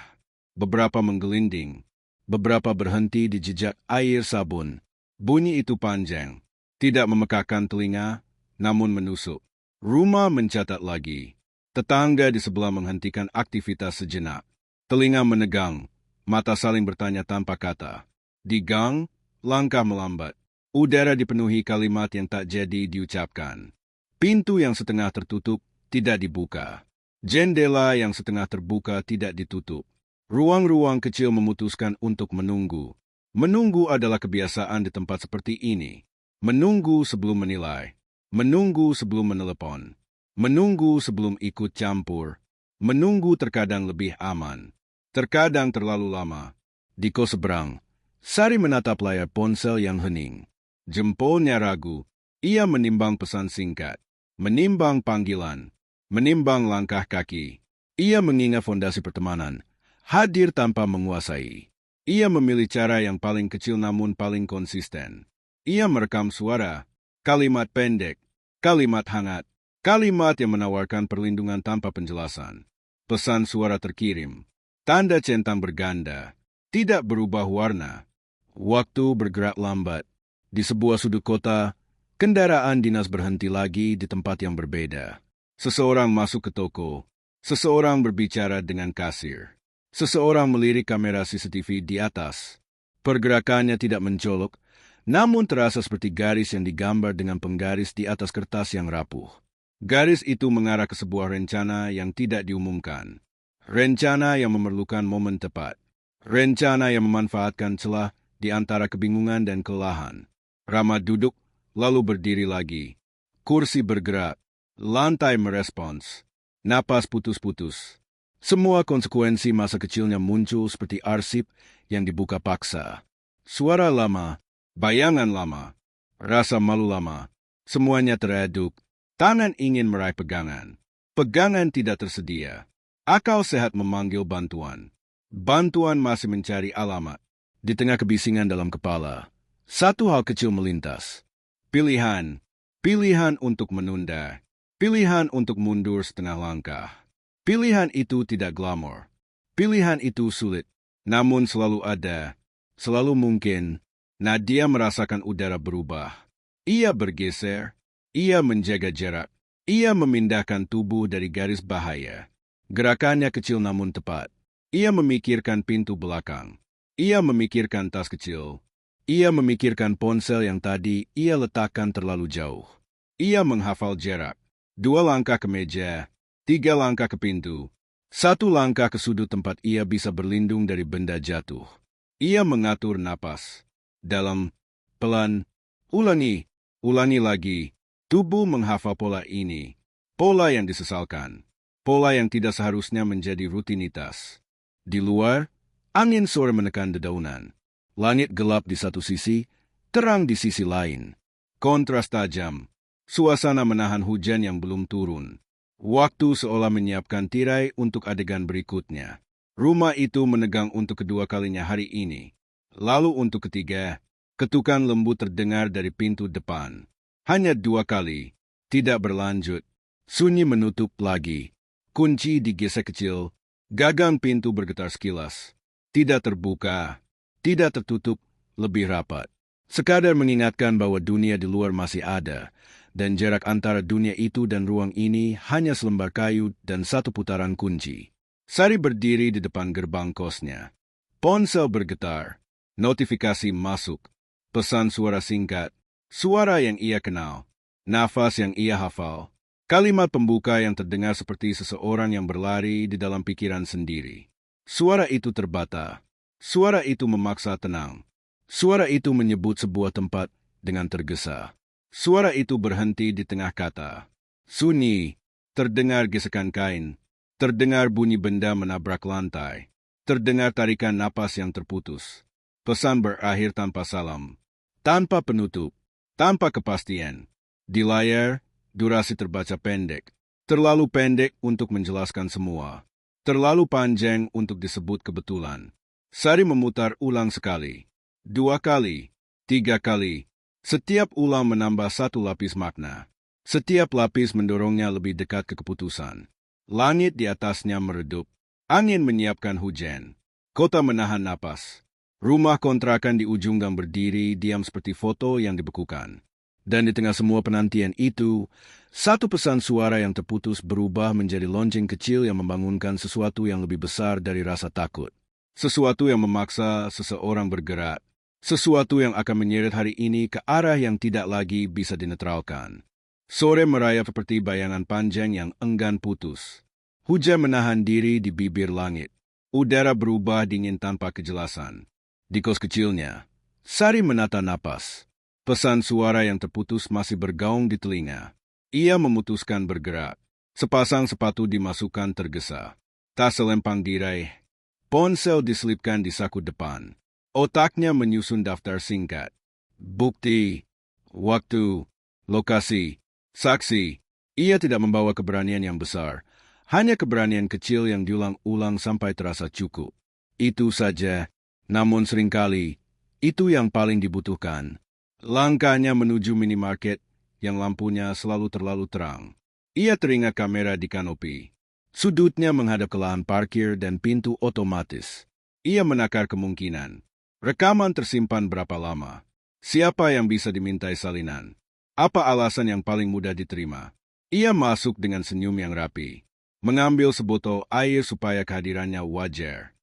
A: Beberapa menggelinding. Beberapa berhenti di jejak air sabun. Bunyi itu panjang. Tidak memekakkan telinga, namun menusuk. Rumah mencatat lagi. Tetangga di sebelah menghentikan aktivitas sejenak. Telinga menegang. Mata saling bertanya tanpa kata. Di gang, langkah melambat. Udara dipenuhi kalimat yang tak jadi diucapkan. Pintu yang setengah tertutup tidak dibuka. Jendela yang setengah terbuka tidak ditutup. Ruang-ruang kecil memutuskan untuk menunggu. Menunggu adalah kebiasaan di tempat seperti ini. Menunggu sebelum menilai. Menunggu sebelum menelepon. Menunggu sebelum ikut campur. Menunggu terkadang lebih aman. Terkadang terlalu lama. Di kos seberang, Sari menatap layar ponsel yang hening. Jempolnya ragu. Ia menimbang pesan singkat. Menimbang panggilan. Menimbang langkah kaki. Ia mengingat fondasi pertemanan. Hadir tanpa menguasai. Ia memilih cara yang paling kecil namun paling konsisten. Ia merekam suara, kalimat pendek, kalimat hangat, kalimat yang menawarkan perlindungan tanpa penjelasan. Pesan suara terkirim. Tanda centang berganda. Tidak berubah warna. Waktu bergerak lambat. Di sebuah sudut kota, kendaraan dinas berhenti lagi di tempat yang berbeda. Seseorang masuk ke toko. Seseorang berbicara dengan kasir. Seseorang melirik kamera CCTV di atas. Pergerakannya tidak mencolok, namun terasa seperti garis yang digambar dengan penggaris di atas kertas yang rapuh. Garis itu mengarah ke sebuah rencana yang tidak diumumkan. Rencana yang memerlukan momen tepat. Rencana yang memanfaatkan celah di antara kebingungan dan kelelahan. Rama duduk, lalu berdiri lagi. Kursi bergerak. Lantai merespons. Napas putus-putus. Semua konsekuensi masa kecilnya muncul seperti arsip yang dibuka paksa. Suara lama, bayangan lama, rasa malu lama, semuanya teraduk. Tangan ingin meraih pegangan. Pegangan tidak tersedia. Akal sehat memanggil bantuan. Bantuan masih mencari alamat. Di tengah kebisingan dalam kepala, satu hal kecil melintas. Pilihan. Pilihan untuk menunda. Pilihan untuk mundur setengah langkah. Pilihan itu tidak glamor. Pilihan itu sulit, namun selalu ada, selalu mungkin. Nadia merasakan udara berubah. Ia bergeser, ia menjaga jarak, ia memindahkan tubuh dari garis bahaya. Gerakannya kecil namun tepat. Ia memikirkan pintu belakang. Ia memikirkan tas kecil. Ia memikirkan ponsel yang tadi ia letakkan terlalu jauh. Ia menghafal jarak. 2 langkah ke meja. 3 langkah ke pintu, 1 langkah ke sudut tempat ia bisa berlindung dari benda jatuh. Ia mengatur napas. Dalam, pelan, ulangi lagi. Tubuh menghafal pola ini. Pola yang disesalkan. Pola yang tidak seharusnya menjadi rutinitas. Di luar, angin sore menekan dedaunan. Langit gelap di satu sisi, terang di sisi lain. Kontras tajam. Suasana menahan hujan yang belum turun. Waktu seolah menyiapkan tirai untuk adegan berikutnya. Rumah itu menegang untuk kedua kalinya hari ini. Lalu untuk ketiga, ketukan lembut terdengar dari pintu depan. Hanya 2 kali. Tidak berlanjut. Sunyi menutup lagi. Kunci digesek kecil. Gagang pintu bergetar sekilas. Tidak terbuka. Tidak tertutup. Lebih rapat. Sekadar mengingatkan bahwa dunia di luar masih ada. Dan jarak antara dunia itu dan ruang ini hanya selembar kayu dan 1 putaran kunci. Sari berdiri di depan gerbang kosnya. Ponsel bergetar. Notifikasi masuk. Pesan suara singkat. Suara yang ia kenal. Nafas yang ia hafal. Kalimat pembuka yang terdengar seperti seseorang yang berlari di dalam pikiran sendiri. Suara itu terbata. Suara itu memaksa tenang. Suara itu menyebut sebuah tempat dengan tergesa. Suara itu berhenti di tengah kata. Sunyi, terdengar gesekan kain, terdengar bunyi benda menabrak lantai, terdengar tarikan napas yang terputus. Pesan berakhir tanpa salam, tanpa penutup, tanpa kepastian. Di layar, durasi terbaca pendek, terlalu pendek untuk menjelaskan semua, terlalu panjang untuk disebut kebetulan. Sari memutar ulang sekali, 2 kali, 3 kali. Setiap ulang menambah 1 lapis makna. Setiap lapis mendorongnya lebih dekat ke keputusan. Langit di atasnya meredup. Angin menyiapkan hujan. Kota menahan napas. Rumah kontrakan di ujung gang berdiri diam seperti foto yang dibekukan. Dan di tengah semua penantian itu, 1 pesan suara yang terputus berubah menjadi lonceng kecil yang membangunkan sesuatu yang lebih besar dari rasa takut. Sesuatu yang memaksa seseorang bergerak. Sesuatu yang akan menyeret hari ini ke arah yang tidak lagi bisa dinetralkan. Sore merayap seperti bayangan panjang yang enggan putus. Hujan menahan diri di bibir langit. Udara berubah dingin tanpa kejelasan. Di kos kecilnya, Sari menata napas. Pesan suara yang terputus masih bergaung di telinga. Ia memutuskan bergerak. Sepasang sepatu dimasukkan tergesa. Tas selempang diraih. Ponsel diselipkan di saku depan. Otaknya menyusun daftar singkat. Bukti, waktu, lokasi, saksi. Ia tidak membawa keberanian yang besar, hanya keberanian kecil yang diulang-ulang sampai terasa cukup. Itu saja. Namun seringkali, itu yang paling dibutuhkan. Langkahnya menuju minimarket yang lampunya selalu terlalu terang. Ia teringat kamera di kanopi. Sudutnya menghadap ke lahan parkir dan pintu otomatis. Ia menakar kemungkinan. Rekaman tersimpan berapa lama? Siapa yang bisa dimintai salinan? Apa alasan yang paling mudah diterima? Ia masuk dengan senyum yang rapi. Mengambil sebotol air supaya kehadirannya wajar.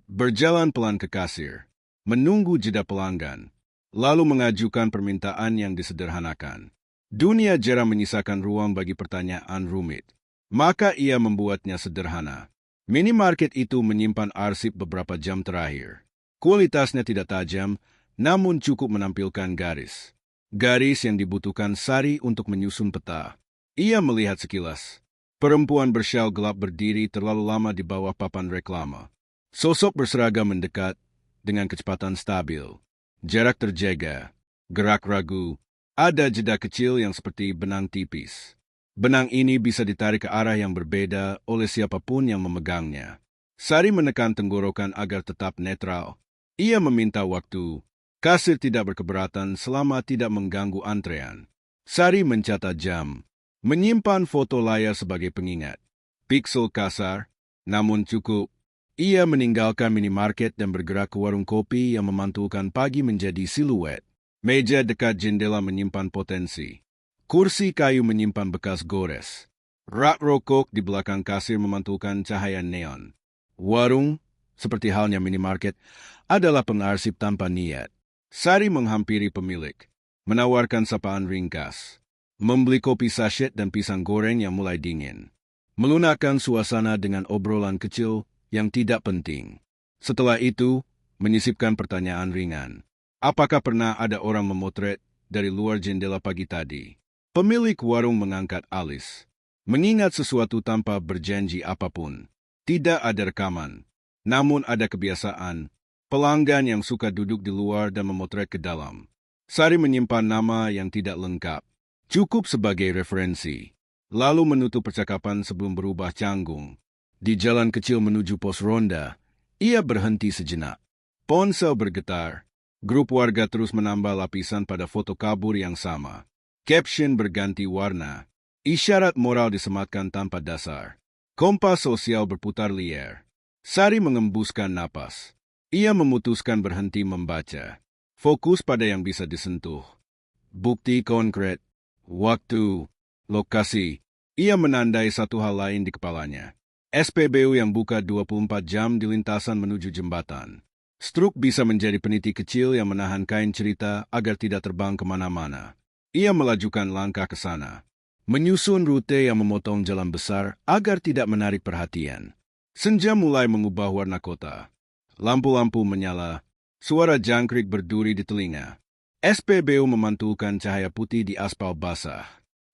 A: Berjalan pelan ke kasir. Menunggu jeda pelanggan. Lalu mengajukan permintaan yang disederhanakan. Dunia jarang menyisakan ruang bagi pertanyaan rumit. Maka ia membuatnya sederhana. Minimarket itu menyimpan arsip beberapa jam terakhir. Kualitasnya tidak tajam, namun cukup menampilkan garis. Garis yang dibutuhkan Sari untuk menyusun peta. Ia melihat sekilas. Perempuan bersyal gelap berdiri terlalu lama di bawah papan reklama. Sosok berseragam mendekat dengan kecepatan stabil. Jarak terjaga, gerak ragu, ada jeda kecil yang seperti benang tipis. Benang ini bisa ditarik ke arah yang berbeda oleh siapapun yang memegangnya. Sari menekan tenggorokan agar tetap netral. Ia meminta waktu. Kasir tidak berkeberatan selama tidak mengganggu antrean. Sari mencatat jam, menyimpan foto layar sebagai pengingat. Piksel kasar, namun cukup. Ia meninggalkan minimarket dan bergerak ke warung kopi yang memantulkan pagi menjadi siluet. Meja dekat jendela menyimpan potensi. Kursi kayu menyimpan bekas gores. Rak rokok di belakang kasir memantulkan cahaya neon. Warung, seperti halnya minimarket, adalah pengarsip tanpa niat. Sari menghampiri pemilik, menawarkan sapaan ringkas. Membeli kopi sachet dan pisang goreng yang mulai dingin. Melunakkan suasana dengan obrolan kecil yang tidak penting. Setelah itu, menyisipkan pertanyaan ringan. Apakah pernah ada orang memotret dari luar jendela pagi tadi? Pemilik warung mengangkat alis. Mengingat sesuatu tanpa berjanji apapun. Tidak ada rekaman. Namun ada kebiasaan. Pelanggan yang suka duduk di luar dan memotret ke dalam. Sari menyimpan nama yang tidak lengkap. Cukup sebagai referensi. Lalu menutup percakapan sebelum berubah canggung. Di jalan kecil menuju pos ronda, ia berhenti sejenak. Ponsel bergetar. Grup warga terus menambah lapisan pada foto kabur yang sama. Caption berganti warna. Isyarat moral disematkan tanpa dasar. Kompas sosial berputar liar. Sari mengembuskan napas. Ia memutuskan berhenti membaca. Fokus pada yang bisa disentuh. Bukti konkret. Waktu. Lokasi. Ia menandai satu hal lain di kepalanya. SPBU yang buka 24 jam di lintasan menuju jembatan. Struk bisa menjadi peniti kecil yang menahan kain cerita agar tidak terbang kemana-mana. Ia melajukan langkah ke sana. Menyusun rute yang memotong jalan besar agar tidak menarik perhatian. Senja mulai mengubah warna kota. Lampu-lampu menyala. Suara jangkrik berduri di telinga. SPBU memantulkan cahaya putih di aspal basah.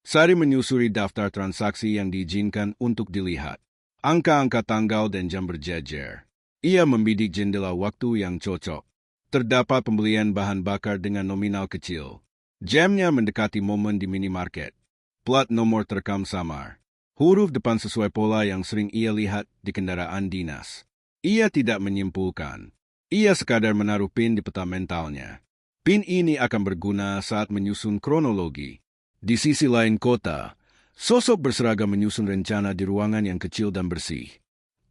A: Sari menyusuri daftar transaksi yang diizinkan untuk dilihat. Angka-angka tanggal dan jam berjajar. Ia membidik jendela waktu yang cocok. Terdapat pembelian bahan bakar dengan nominal kecil. Jamnya mendekati momen di minimarket. Plat nomor terekam samar. Huruf depan sesuai pola yang sering ia lihat di kendaraan dinas. Ia tidak menyimpulkan. Ia sekadar menaruh pin di peta mentalnya. Pin ini akan berguna saat menyusun kronologi. Di sisi lain kota, sosok berseragam menyusun rencana di ruangan yang kecil dan bersih.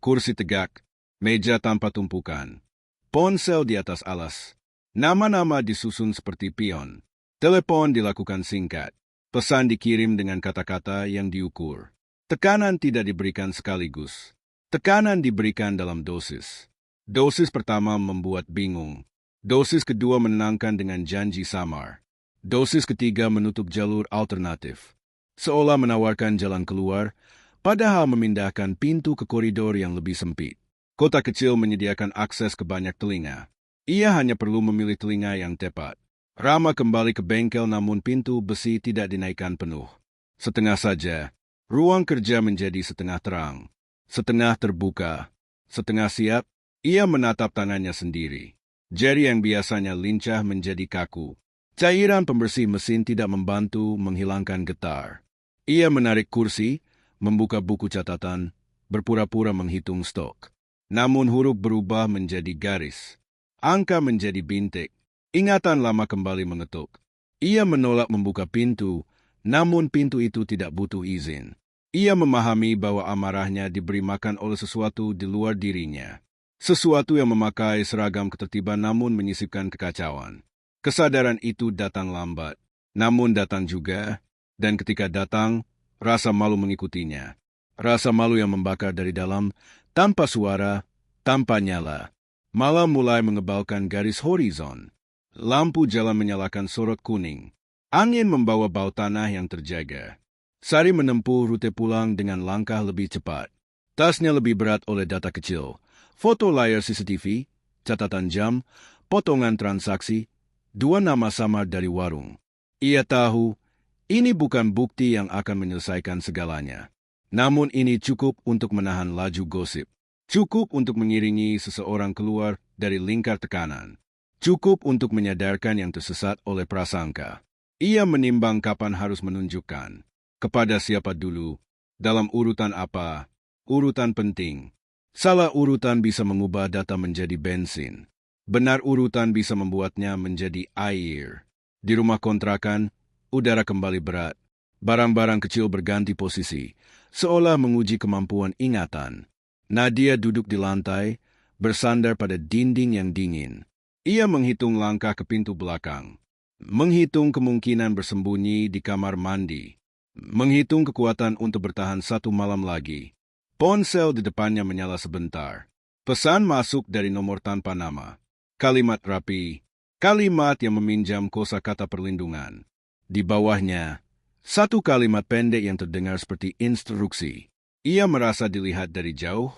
A: Kursi tegak, meja tanpa tumpukan. Ponsel di atas alas. Nama-nama disusun seperti pion. Telepon dilakukan singkat. Pesan dikirim dengan kata-kata yang diukur. Tekanan tidak diberikan sekaligus. Tekanan diberikan dalam dosis. Dosis pertama membuat bingung. Dosis kedua menenangkan dengan janji samar. Dosis ketiga menutup jalur alternatif. Seolah menawarkan jalan keluar, padahal memindahkan pintu ke koridor yang lebih sempit. Kota kecil menyediakan akses ke banyak telinga. Ia hanya perlu memilih telinga yang tepat. Rama kembali ke bengkel namun pintu besi tidak dinaikkan penuh. Setengah saja, ruang kerja menjadi setengah terang. Setengah terbuka, setengah siap, ia menatap tangannya sendiri. Jari yang biasanya lincah menjadi kaku. Cairan pembersih mesin tidak membantu menghilangkan getar. Ia menarik kursi, membuka buku catatan, berpura-pura menghitung stok. Namun huruf berubah menjadi garis. Angka menjadi bintik. Ingatan lama kembali mengetuk. Ia menolak membuka pintu, namun pintu itu tidak butuh izin. Ia memahami bahwa amarahnya diberi makan oleh sesuatu di luar dirinya. Sesuatu yang memakai seragam ketertiban namun menyisipkan kekacauan. Kesadaran itu datang lambat, namun datang juga, dan ketika datang, rasa malu mengikutinya. Rasa malu yang membakar dari dalam, tanpa suara, tanpa nyala. Malam mulai mengebalkan garis horizon. Lampu jalan menyalakan sorot kuning. Angin membawa bau tanah yang terjaga. Sari menempuh rute pulang dengan langkah lebih cepat. Tasnya lebih berat oleh data kecil. Foto layar CCTV, catatan jam, potongan transaksi, 2 nama samar dari warung. Ia tahu, ini bukan bukti yang akan menyelesaikan segalanya. Namun ini cukup untuk menahan laju gosip. Cukup untuk mengiringi seseorang keluar dari lingkar tekanan. Cukup untuk menyadarkan yang tersesat oleh prasangka. Ia menimbang kapan harus menunjukkan. Kepada siapa dulu, dalam urutan apa, urutan penting. Salah urutan bisa mengubah data menjadi bensin. Benar urutan bisa membuatnya menjadi air. Di rumah kontrakan, udara kembali berat. Barang-barang kecil berganti posisi, seolah menguji kemampuan ingatan. Nadia duduk di lantai, bersandar pada dinding yang dingin. Ia menghitung langkah ke pintu belakang. Menghitung kemungkinan bersembunyi di kamar mandi. Menghitung kekuatan untuk bertahan 1 malam lagi. Ponsel di depannya menyala sebentar. Pesan masuk dari nomor tanpa nama. Kalimat rapi. Kalimat yang meminjam kosakata perlindungan. Di bawahnya, 1 kalimat pendek yang terdengar seperti instruksi. Ia merasa dilihat dari jauh,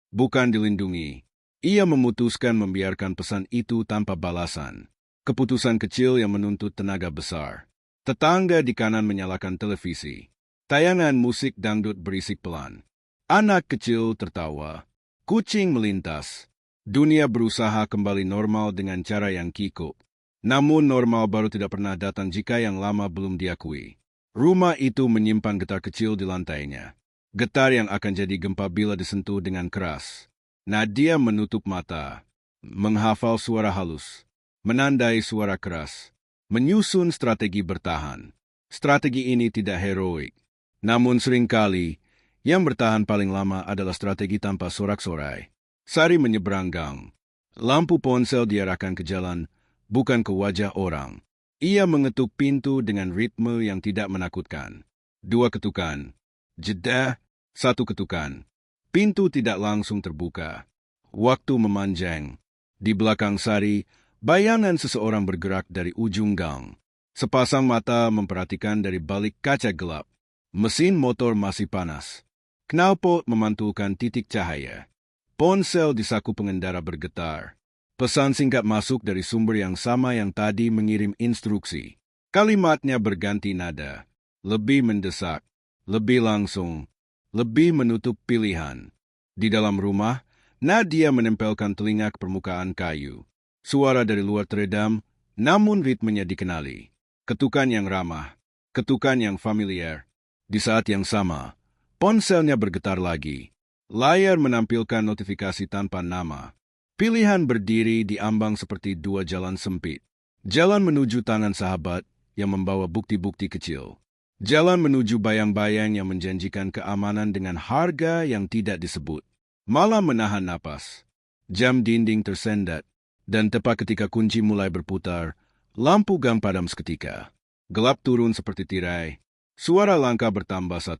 A: bukan dilindungi. Ia memutuskan membiarkan pesan itu tanpa balasan. Keputusan kecil yang menuntut tenaga besar. Tetangga di kanan menyalakan televisi. Tayangan musik dangdut berisik pelan. Anak kecil tertawa. Kucing melintas. Dunia berusaha kembali normal dengan cara yang kikuk. Namun normal baru tidak pernah datang jika yang lama belum diakui. Rumah itu menyimpan getar kecil di lantainya. Getar yang akan jadi gempa bila disentuh dengan keras. Nadia menutup mata, menghafal suara halus, menandai suara keras, menyusun strategi bertahan. Strategi ini tidak heroik, namun seringkali yang bertahan paling lama adalah strategi tanpa sorak-sorai. Sari menyeberang gang. Lampu ponsel diarahkan ke jalan, bukan ke wajah orang. Ia mengetuk pintu dengan ritme yang tidak menakutkan. 2 ketukan. Jeda. 1 ketukan. Pintu tidak langsung terbuka. Waktu memanjang. Di belakang Sari, bayangan seseorang bergerak dari ujung gang. Sepasang mata memperhatikan dari balik kaca gelap. Mesin motor masih panas. Knalpot memantulkan titik cahaya. Ponsel di saku pengendara bergetar. Pesan singkat masuk dari sumber yang sama yang tadi mengirim instruksi. Kalimatnya berganti nada. Lebih mendesak. Lebih langsung. Lebih menutup pilihan. Di dalam rumah, Nadia menempelkan telinga ke permukaan kayu. Suara dari luar teredam, namun ritmenya dikenali. Ketukan yang ramah, ketukan yang familiar. Di saat yang sama, ponselnya bergetar lagi. Layar menampilkan notifikasi tanpa nama. Pilihan berdiri di ambang seperti 2 jalan sempit. Jalan menuju tangan sahabat yang membawa bukti-bukti kecil. Jalan menuju bayang-bayang yang menjanjikan keamanan dengan harga yang tidak disebut. Malam menahan napas. Jam dinding tersendat. Dan tepat ketika kunci mulai berputar, lampu gang padam seketika. Gelap turun seperti tirai. Suara langkah bertambah 1.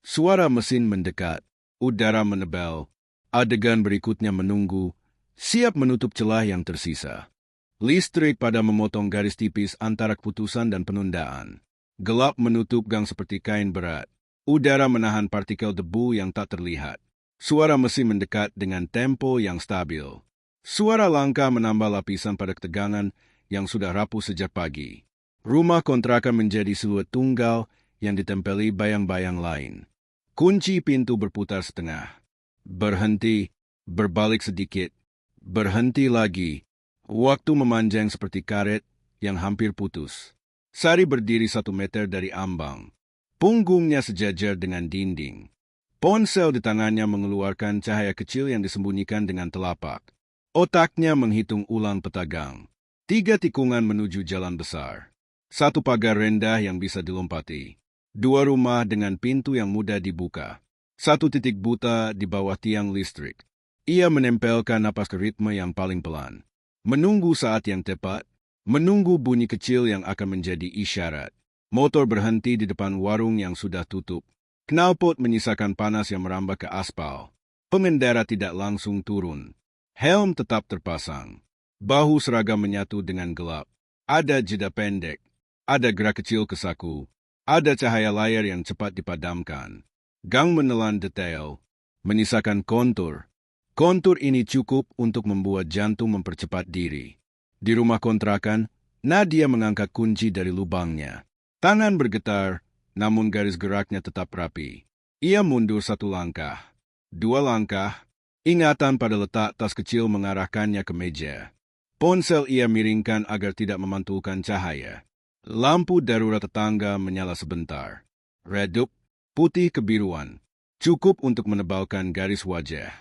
A: Suara mesin mendekat. Udara menebal. Adegan berikutnya menunggu, siap menutup celah yang tersisa. Listrik pada memotong garis tipis antara keputusan dan penundaan. Gelap menutup gang seperti kain berat. Udara menahan partikel debu yang tak terlihat. Suara mesin mendekat dengan tempo yang stabil. Suara langkah menambah lapisan pada ketegangan yang sudah rapuh sejak pagi. Rumah kontrakan menjadi siluet tunggal yang ditempeli bayang-bayang lain. Kunci pintu berputar setengah. Berhenti, berbalik sedikit, berhenti lagi. Waktu memanjang seperti karet yang hampir putus. Sari berdiri 1 meter dari ambang. Punggungnya sejajar dengan dinding. Ponsel di tangannya mengeluarkan cahaya kecil yang disembunyikan dengan telapak. Otaknya menghitung ulang peta gang. 3 tikungan menuju jalan besar. 1 pagar rendah yang bisa dilompati. 2 rumah dengan pintu yang mudah dibuka. 1 titik buta di bawah tiang listrik. Ia menempelkan napas ke ritme yang paling pelan. Menunggu saat yang tepat. Menunggu bunyi kecil yang akan menjadi isyarat. Motor berhenti di depan warung yang sudah tutup. Knalpot menyisakan panas yang merambah ke aspal. Pengendara tidak langsung turun. Helm tetap terpasang. Bahu seragam menyatu dengan gelap. Ada jeda pendek. Ada gerak kecil ke saku. Ada cahaya layar yang cepat dipadamkan. Gang menelan detail. Menyisakan kontur. Kontur ini cukup untuk membuat jantung mempercepat diri. Di rumah kontrakan, Nadia mengangkat kunci dari lubangnya. Tangan bergetar, namun garis geraknya tetap rapi. Ia mundur 1 langkah. 2 langkah. Ingatan pada letak tas kecil mengarahkannya ke meja. Ponsel ia miringkan agar tidak memantulkan cahaya. Lampu darurat tetangga menyala sebentar. Redup, putih kebiruan. Cukup untuk menebalkan garis wajah.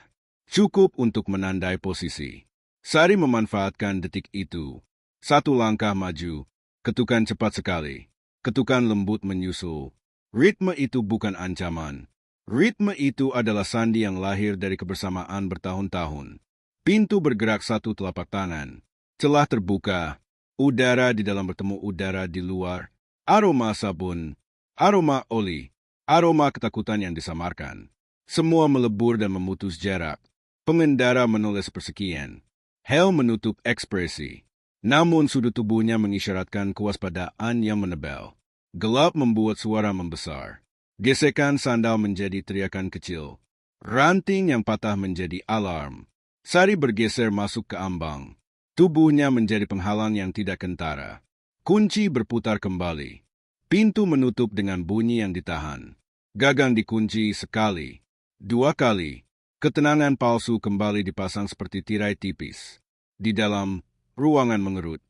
A: Cukup untuk menandai posisi. Sari memanfaatkan detik itu. 1 langkah maju. Ketukan cepat sekali. Ketukan lembut menyusul. Ritme itu bukan ancaman. Ritme itu adalah sandi yang lahir dari kebersamaan bertahun-tahun. Pintu bergerak 1 telapak tangan. Celah terbuka. Udara di dalam bertemu udara di luar. Aroma sabun. Aroma oli. Aroma ketakutan yang disamarkan. Semua melebur dan memutus jarak. Pengendara menoleh sepersekian. Helm menutup ekspresi. Namun sudut tubuhnya mengisyaratkan kewaspadaan yang menebal. Gelap membuat suara membesar. Gesekan sandal menjadi teriakan kecil. Ranting yang patah menjadi alarm. Sari bergeser masuk ke ambang. Tubuhnya menjadi penghalang yang tidak kentara. Kunci berputar kembali. Pintu menutup dengan bunyi yang ditahan. Gagang dikunci sekali. 2 kali. Ketenangan palsu kembali dipasang seperti tirai tipis. Di dalam, ruangan mengerut.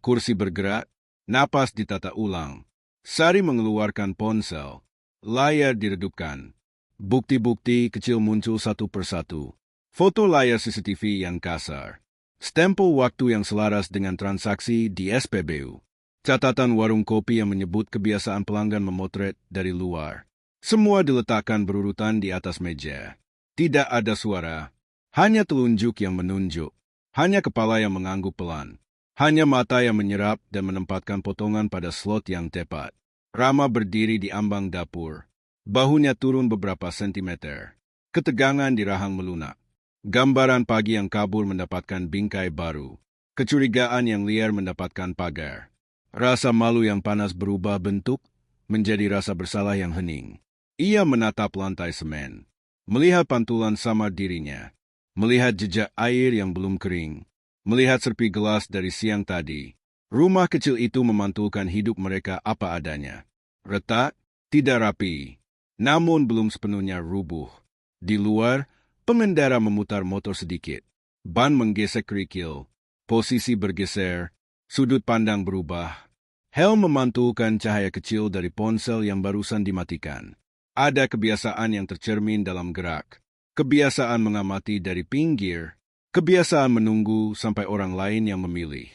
A: Kursi bergerak. Napas ditata ulang. Sari mengeluarkan ponsel. Layar diredupkan. Bukti-bukti kecil muncul 1 persatu. Foto layar CCTV yang kasar. Stempel waktu yang selaras dengan transaksi di SPBU. Catatan warung kopi yang menyebut kebiasaan pelanggan memotret dari luar. Semua diletakkan berurutan di atas meja. Tidak ada suara. Hanya telunjuk yang menunjuk. Hanya kepala yang mengangguk pelan. Hanya mata yang menyerap dan menempatkan potongan pada slot yang tepat. Rama berdiri di ambang dapur. Bahunya turun beberapa sentimeter. Ketegangan di rahang melunak. Gambaran pagi yang kabur mendapatkan bingkai baru. Kecurigaan yang liar mendapatkan pagar. Rasa malu yang panas berubah bentuk menjadi rasa bersalah yang hening. Ia menatap lantai semen. Melihat pantulan samar dirinya. Melihat jejak air yang belum kering. Melihat serpi gelas dari siang tadi. Rumah kecil itu memantulkan hidup mereka apa adanya. Retak, tidak rapi, namun belum sepenuhnya rubuh. Di luar, pengendara memutar motor sedikit. Ban menggesek kerikil. Posisi bergeser, sudut pandang berubah. Helm memantulkan cahaya kecil dari ponsel yang barusan dimatikan. Ada kebiasaan yang tercermin dalam gerak. Kebiasaan mengamati dari pinggir. Kebiasaan menunggu sampai orang lain yang memilih.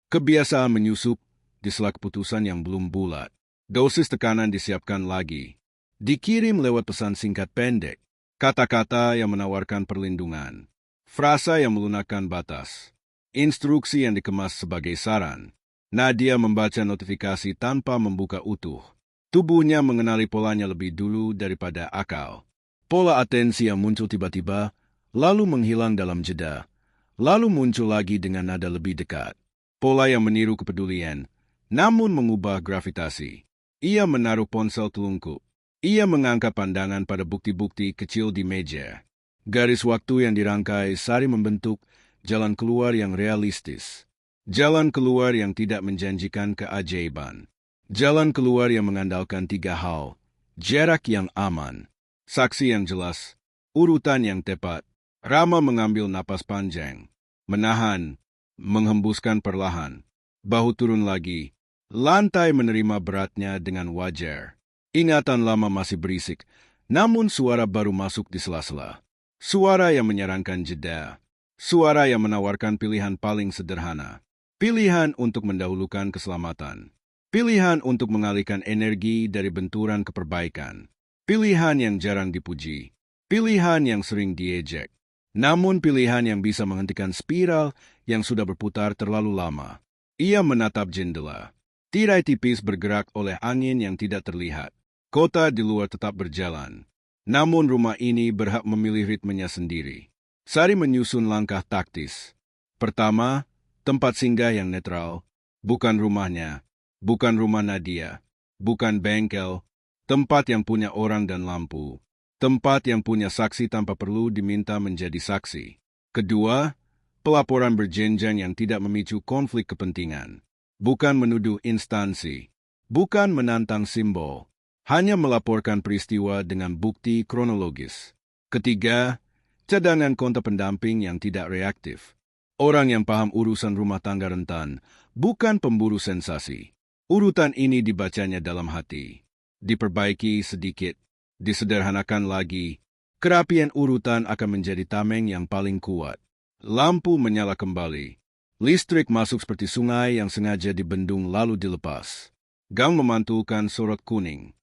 A: Kebiasaan menyusup di sela keputusan yang belum bulat. Dosis tekanan disiapkan lagi. Dikirim lewat pesan singkat pendek. Kata-kata yang menawarkan perlindungan. Frasa yang melunakkan batas. Instruksi yang dikemas sebagai saran. Nadia membaca notifikasi tanpa membuka utuh. Tubuhnya mengenali polanya lebih dulu daripada akal. Pola atensi yang muncul tiba-tiba, lalu menghilang dalam jeda. Lalu muncul lagi dengan nada lebih dekat. Pola yang meniru kepedulian, namun mengubah gravitasi. Ia menaruh ponsel telungkup. Ia mengangkat pandangan pada bukti-bukti kecil di meja. Garis waktu yang dirangkai Sari membentuk jalan keluar yang realistis. Jalan keluar yang tidak menjanjikan keajaiban. Jalan keluar yang mengandalkan 3 hal. Jarak yang aman. Saksi yang jelas. Urutan yang tepat. Rama mengambil napas panjang. Menahan. Menghembuskan perlahan. Bahu turun lagi. Lantai menerima beratnya dengan wajar. Ingatan lama masih berisik, namun suara baru masuk di sela-sela. Suara yang menyarankan jeda. Suara yang menawarkan pilihan paling sederhana. Pilihan untuk mendahulukan keselamatan. Pilihan untuk mengalihkan energi dari benturan ke perbaikan. Pilihan yang jarang dipuji. Pilihan yang sering diejek. Namun pilihan yang bisa menghentikan spiral yang sudah berputar terlalu lama. Ia menatap jendela. Tirai tipis bergerak oleh angin yang tidak terlihat. Kota di luar tetap berjalan. Namun rumah ini berhak memilih ritmenya sendiri. Sari menyusun langkah taktis. Pertama, tempat singgah yang netral. Bukan rumahnya. Bukan rumah Nadia. Bukan bengkel. Tempat yang punya orang dan lampu. Tempat yang punya saksi tanpa perlu diminta menjadi saksi. Kedua, pelaporan berjenjang yang tidak memicu konflik kepentingan. Bukan menuduh instansi. Bukan menantang simbol. Hanya melaporkan peristiwa dengan bukti kronologis. Ketiga, cadangan konta pendamping yang tidak reaktif. Orang yang paham urusan rumah tangga rentan, bukan pemburu sensasi. Urutan ini dibacanya dalam hati. Diperbaiki sedikit. Disederhanakan lagi, kerapian urutan akan menjadi tameng yang paling kuat. Lampu menyala kembali. Listrik masuk seperti sungai yang sengaja dibendung lalu dilepas. Gang memantulkan sorot kuning.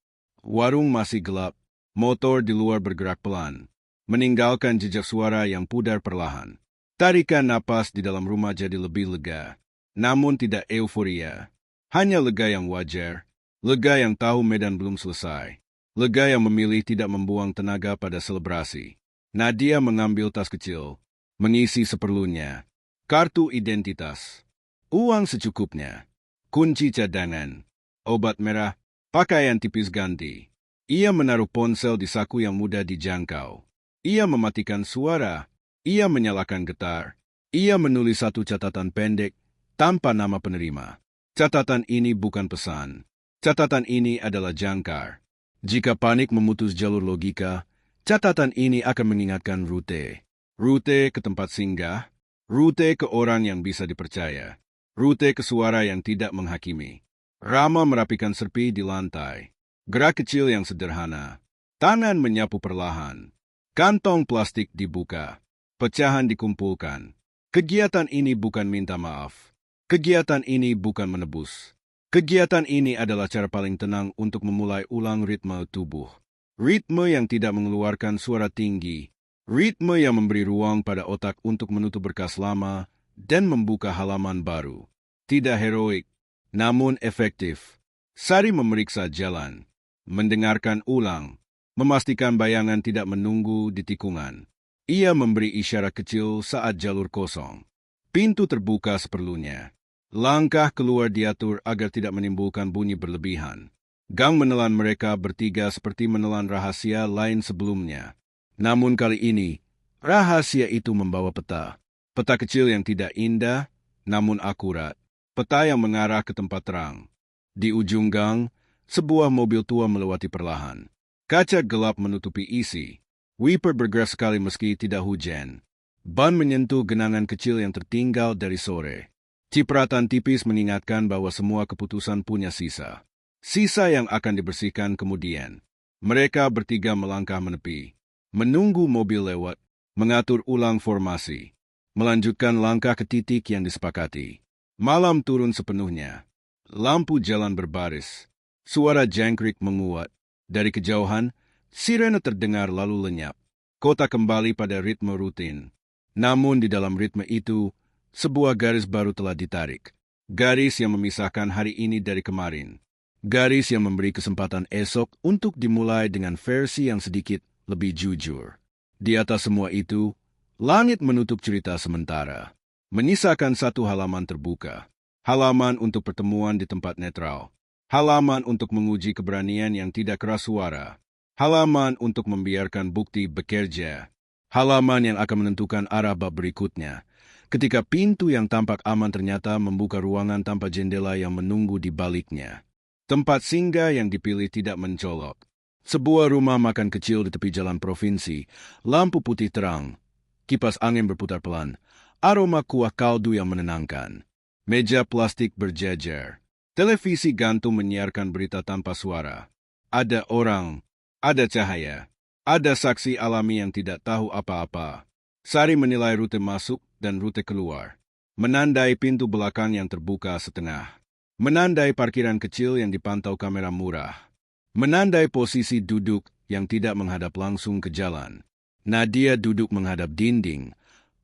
A: Warung masih gelap. Motor di luar bergerak pelan, meninggalkan jejak suara yang pudar perlahan. Tarikan napas di dalam rumah jadi lebih lega. Namun tidak euforia. Hanya lega yang wajar. Lega yang tahu medan belum selesai. Lega yang memilih tidak membuang tenaga pada selebrasi. Nadia mengambil tas kecil, mengisi seperlunya. Kartu identitas, uang secukupnya, kunci cadangan, obat merah, pakaian tipis ganti. Ia menaruh ponsel di saku yang mudah dijangkau. Ia mematikan suara. Ia menyalakan getar. Ia menulis satu catatan pendek tanpa nama penerima. Catatan ini bukan pesan. Catatan ini adalah jangkar. Jika panik memutus jalur logika, catatan ini akan mengingatkan rute. Rute ke tempat singgah, rute ke orang yang bisa dipercaya, rute ke suara yang tidak menghakimi. Rama merapikan serpi di lantai. Gerak kecil yang sederhana. Tangan menyapu perlahan. Kantong plastik dibuka. Pecahan dikumpulkan. Kegiatan ini bukan minta maaf. Kegiatan ini bukan menebus. Kegiatan ini adalah cara paling tenang untuk memulai ulang ritme tubuh. Ritme yang tidak mengeluarkan suara tinggi. Ritme yang memberi ruang pada otak untuk menutup berkas lama dan membuka halaman baru. Tidak heroik, namun efektif. Sari memeriksa jalan, mendengarkan ulang, memastikan bayangan tidak menunggu di tikungan. Ia memberi isyarat kecil saat jalur kosong. Pintu terbuka seperlunya. Langkah keluar diatur agar tidak menimbulkan bunyi berlebihan. Gang menelan mereka bertiga seperti menelan rahasia lain sebelumnya. Namun kali ini, rahasia itu membawa peta. Peta kecil yang tidak indah, namun akurat. Peta yang mengarah ke tempat terang. Di ujung gang, sebuah mobil tua melewati perlahan. Kaca gelap menutupi isi. Wiper bergerak sekali meski tidak hujan. Ban menyentuh genangan kecil yang tertinggal dari sore. Cipratan tipis mengingatkan bahwa semua keputusan punya sisa. Sisa yang akan dibersihkan kemudian. Mereka bertiga melangkah menepi. Menunggu mobil lewat. Mengatur ulang formasi. Melanjutkan langkah ke titik yang disepakati. Malam turun sepenuhnya. Lampu jalan berbaris. Suara jangkrik menguat. Dari kejauhan, sirene terdengar lalu lenyap. Kota kembali pada ritme rutin. Namun di dalam ritme itu, sebuah garis baru telah ditarik. Garis yang memisahkan hari ini dari kemarin. Garis yang memberi kesempatan esok untuk dimulai dengan versi yang sedikit lebih jujur. Di atas semua itu, langit menutup cerita sementara. Menyisakan satu halaman terbuka. Halaman untuk pertemuan di tempat netral. Halaman untuk menguji keberanian yang tidak keras suara. Halaman untuk membiarkan bukti bekerja. Halaman yang akan menentukan arah bab berikutnya. Ketika pintu yang tampak aman ternyata membuka ruangan tanpa jendela yang menunggu di baliknya. Tempat singgah yang dipilih tidak mencolok. Sebuah rumah makan kecil di tepi jalan provinsi. Lampu putih terang. Kipas angin berputar pelan. Aroma kuah kaldu yang menenangkan. Meja plastik berjajar. Televisi gantung menyiarkan berita tanpa suara. Ada orang. Ada cahaya. Ada saksi alami yang tidak tahu apa-apa. Sari menilai rute masuk dan rute keluar. Menandai pintu belakang yang terbuka setengah. Menandai parkiran kecil yang dipantau kamera murah. Menandai posisi duduk yang tidak menghadap langsung ke jalan. Nadia duduk menghadap dinding.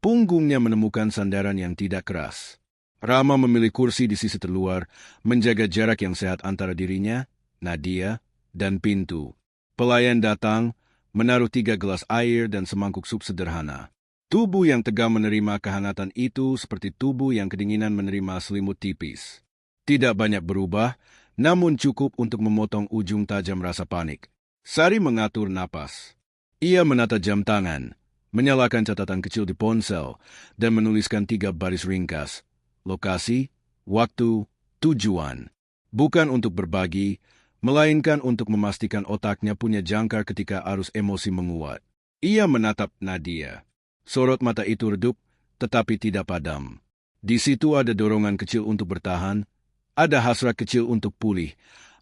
A: Punggungnya menemukan sandaran yang tidak keras. Rama memilih kursi di sisi terluar, menjaga jarak yang sehat antara dirinya, Nadia, dan pintu. Pelayan datang, menaruh 3 gelas air dan semangkuk sup sederhana. Tubuh yang tegang menerima kehangatan itu seperti tubuh yang kedinginan menerima selimut tipis. Tidak banyak berubah, namun cukup untuk memotong ujung tajam rasa panik. Sari mengatur napas. Ia menata jam tangan, menyalakan catatan kecil di ponsel, dan menuliskan 3 baris ringkas. Lokasi, waktu, tujuan. Bukan untuk berbagi, melainkan untuk memastikan otaknya punya jangkar ketika arus emosi menguat. Ia menatap Nadia. Sorot mata itu redup, tetapi tidak padam. Di situ ada dorongan kecil untuk bertahan, ada hasrat kecil untuk pulih,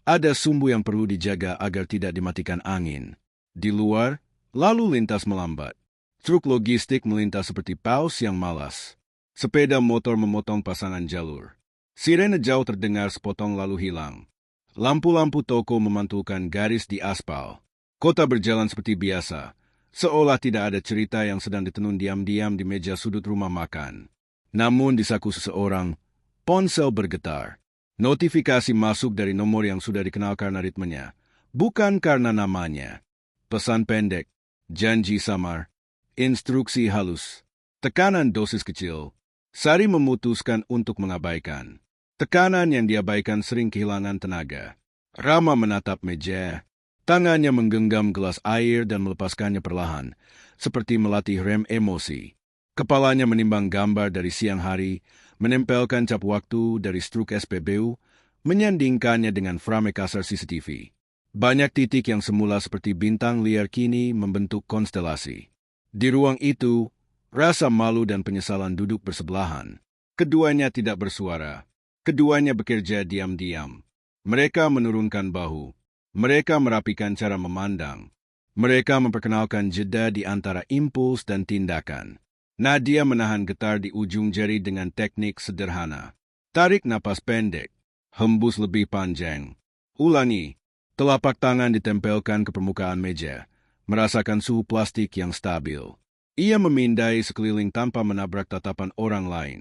A: ada sumbu yang perlu dijaga agar tidak dimatikan angin. Di luar, lalu lintas melambat. Truk logistik melintas seperti paus yang malas. Sepeda motor memotong pasangan jalur. Sirene jauh terdengar sepotong lalu hilang. Lampu-lampu toko memantulkan garis di aspal. Kota berjalan seperti biasa. Seolah tidak ada cerita yang sedang ditenun diam-diam di meja sudut rumah makan. Namun di saku seseorang, ponsel bergetar. Notifikasi masuk dari nomor yang sudah dikenal karena ritmenya, bukan karena namanya. Pesan pendek, janji samar, instruksi halus, tekanan dosis kecil. Sari memutuskan untuk mengabaikan. Tekanan yang diabaikan sering kehilangan tenaga. Rama menatap meja. Tangannya menggenggam gelas air dan melepaskannya perlahan, seperti melatih rem emosi. Kepalanya menimbang gambar dari siang hari, menempelkan cap waktu dari struk SPBU, menyandingkannya dengan frame kasar CCTV. Banyak titik yang semula seperti bintang liar kini membentuk konstelasi. Di ruang itu, rasa malu dan penyesalan duduk bersebelahan. Keduanya tidak bersuara. Keduanya bekerja diam-diam. Mereka menurunkan bahu. Mereka merapikan cara memandang. Mereka memperkenalkan jeda di antara impuls dan tindakan. Nadia menahan getar di ujung jari dengan teknik sederhana. Tarik napas pendek. Hembus lebih panjang. Ulangi. Telapak tangan ditempelkan ke permukaan meja. Merasakan suhu plastik yang stabil. Ia memindai sekeliling tanpa menabrak tatapan orang lain.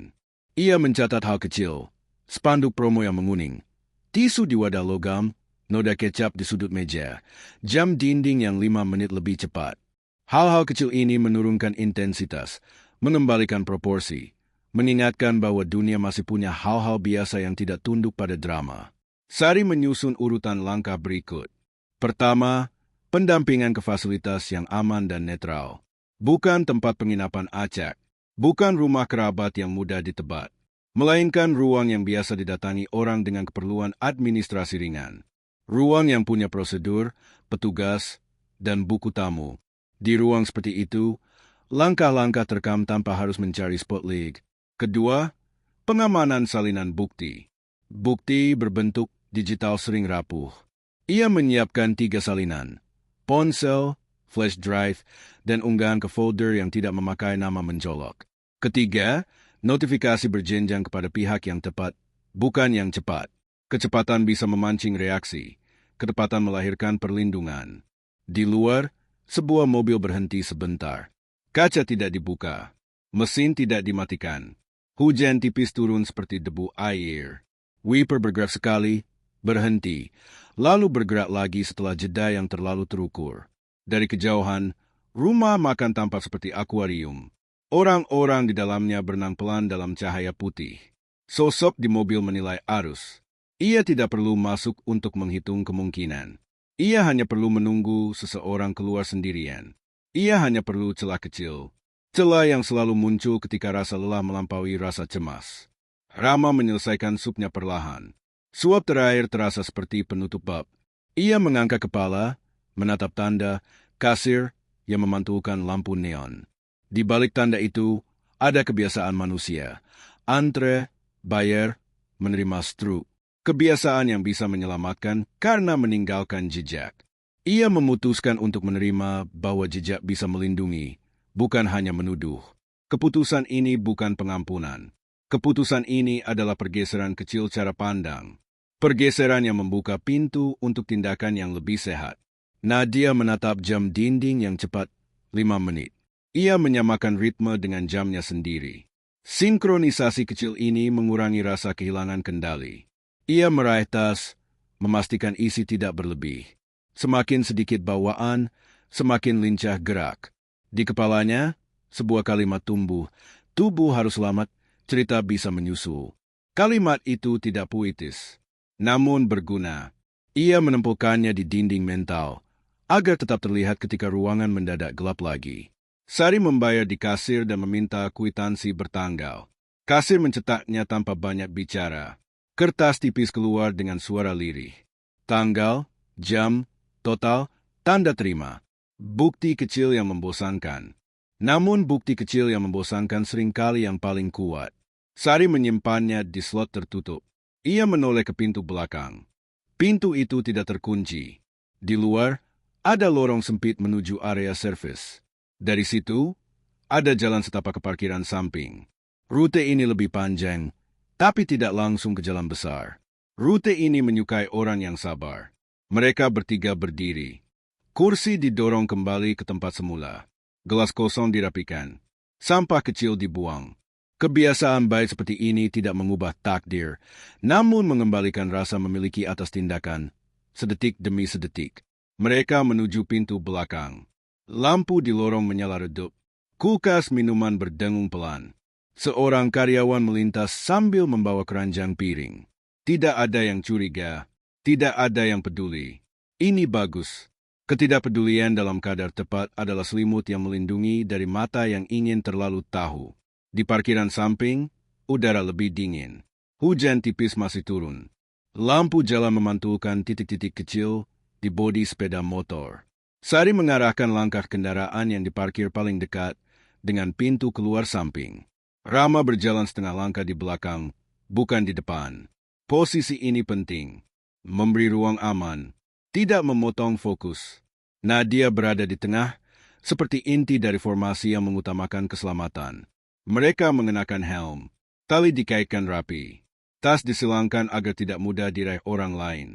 A: Ia mencatat hal kecil. Spanduk promo yang menguning. Tisu di wadah logam. Noda kecap di sudut meja, jam dinding yang 5 menit lebih cepat. Hal-hal kecil ini menurunkan intensitas, mengembalikan proporsi, mengingatkan bahwa dunia masih punya hal-hal biasa yang tidak tunduk pada drama. Sari menyusun urutan langkah berikut. Pertama, pendampingan ke fasilitas yang aman dan netral. Bukan tempat penginapan acak, bukan rumah kerabat yang mudah ditebak, melainkan ruang yang biasa didatangi orang dengan keperluan administrasi ringan. Ruang yang punya prosedur, petugas, dan buku tamu. Di ruang seperti itu, langkah-langkah terekam tanpa harus mencari spotlight. Kedua, pengamanan salinan bukti. Bukti berbentuk digital sering rapuh. Ia menyiapkan 3 salinan, ponsel, flash drive, dan unggahan ke folder yang tidak memakai nama mencolok. Ketiga, notifikasi berjenjang kepada pihak yang tepat, bukan yang cepat. Kecepatan bisa memancing reaksi. Ketepatan melahirkan perlindungan. Di luar, sebuah mobil berhenti sebentar. Kaca tidak dibuka. Mesin tidak dimatikan. Hujan tipis turun seperti debu air. Wiper bergerak sekali, berhenti, lalu bergerak lagi setelah jeda yang terlalu terukur. Dari kejauhan, rumah makan tampak seperti akuarium. Orang-orang di dalamnya berenang pelan dalam cahaya putih. Sosok di mobil menilai arus. Ia tidak perlu masuk untuk menghitung kemungkinan. Ia hanya perlu menunggu seseorang keluar sendirian. Ia hanya perlu celah kecil. Celah yang selalu muncul ketika rasa lelah melampaui rasa cemas. Rama menyelesaikan supnya perlahan. Suap terakhir terasa seperti penutup bab. Ia mengangkat kepala, menatap tanda, kasir yang memantulkan lampu neon. Di balik tanda itu, ada kebiasaan manusia. Antre, bayar, menerima struk. Kebiasaan yang bisa menyelamatkan karena meninggalkan jejak. Ia memutuskan untuk menerima bahwa jejak bisa melindungi, bukan hanya menuduh. Keputusan ini bukan pengampunan. Keputusan ini adalah pergeseran kecil cara pandang. Pergeseran yang membuka pintu untuk tindakan yang lebih sehat. Nadia menatap jam dinding yang cepat 5 menit. Ia menyamakan ritme dengan jamnya sendiri. Sinkronisasi kecil ini mengurangi rasa kehilangan kendali. Ia meraih tas, memastikan isi tidak berlebih. Semakin sedikit bawaan, semakin lincah gerak. Di kepalanya, sebuah kalimat tumbuh. Tubuh harus selamat, cerita bisa menyusul. Kalimat itu tidak puitis, namun berguna. Ia menempelkannya di dinding mental, agar tetap terlihat ketika ruangan mendadak gelap lagi. Sari membayar di kasir dan meminta kwitansi bertanggal. Kasir mencetaknya tanpa banyak bicara. Kertas tipis keluar dengan suara lirih. Tanggal, jam, total, tanda terima. Bukti kecil yang membosankan. Namun bukti kecil yang membosankan seringkali yang paling kuat. Sari menyimpannya di slot tertutup. Ia menoleh ke pintu belakang. Pintu itu tidak terkunci. Di luar, ada lorong sempit menuju area servis. Dari situ, ada jalan setapak ke parkiran samping. Rute ini lebih panjang, tapi tidak langsung ke jalan besar. Rute ini menyukai orang yang sabar. Mereka bertiga berdiri. Kursi didorong kembali ke tempat semula. Gelas kosong dirapikan. Sampah kecil dibuang. Kebiasaan baik seperti ini tidak mengubah takdir, namun mengembalikan rasa memiliki atas tindakan, sedetik demi sedetik. Mereka menuju pintu belakang. Lampu di lorong menyala redup. Kulkas minuman berdengung pelan. Seorang karyawan melintas sambil membawa keranjang piring. Tidak ada yang curiga. Tidak ada yang peduli. Ini bagus. Ketidakpedulian dalam kadar tepat adalah selimut yang melindungi dari mata yang ingin terlalu tahu. Di parkiran samping, udara lebih dingin. Hujan tipis masih turun. Lampu jalan memantulkan titik-titik kecil di bodi sepeda motor. Sari mengarahkan langkah kendaraan yang diparkir paling dekat dengan pintu keluar samping. Rama berjalan setengah langkah di belakang, bukan di depan. Posisi ini penting. Memberi ruang aman, tidak memotong fokus. Nadia berada di tengah, seperti inti dari formasi yang mengutamakan keselamatan. Mereka mengenakan helm, tali dikaitkan rapi. Tas disilangkan agar tidak mudah diraih orang lain.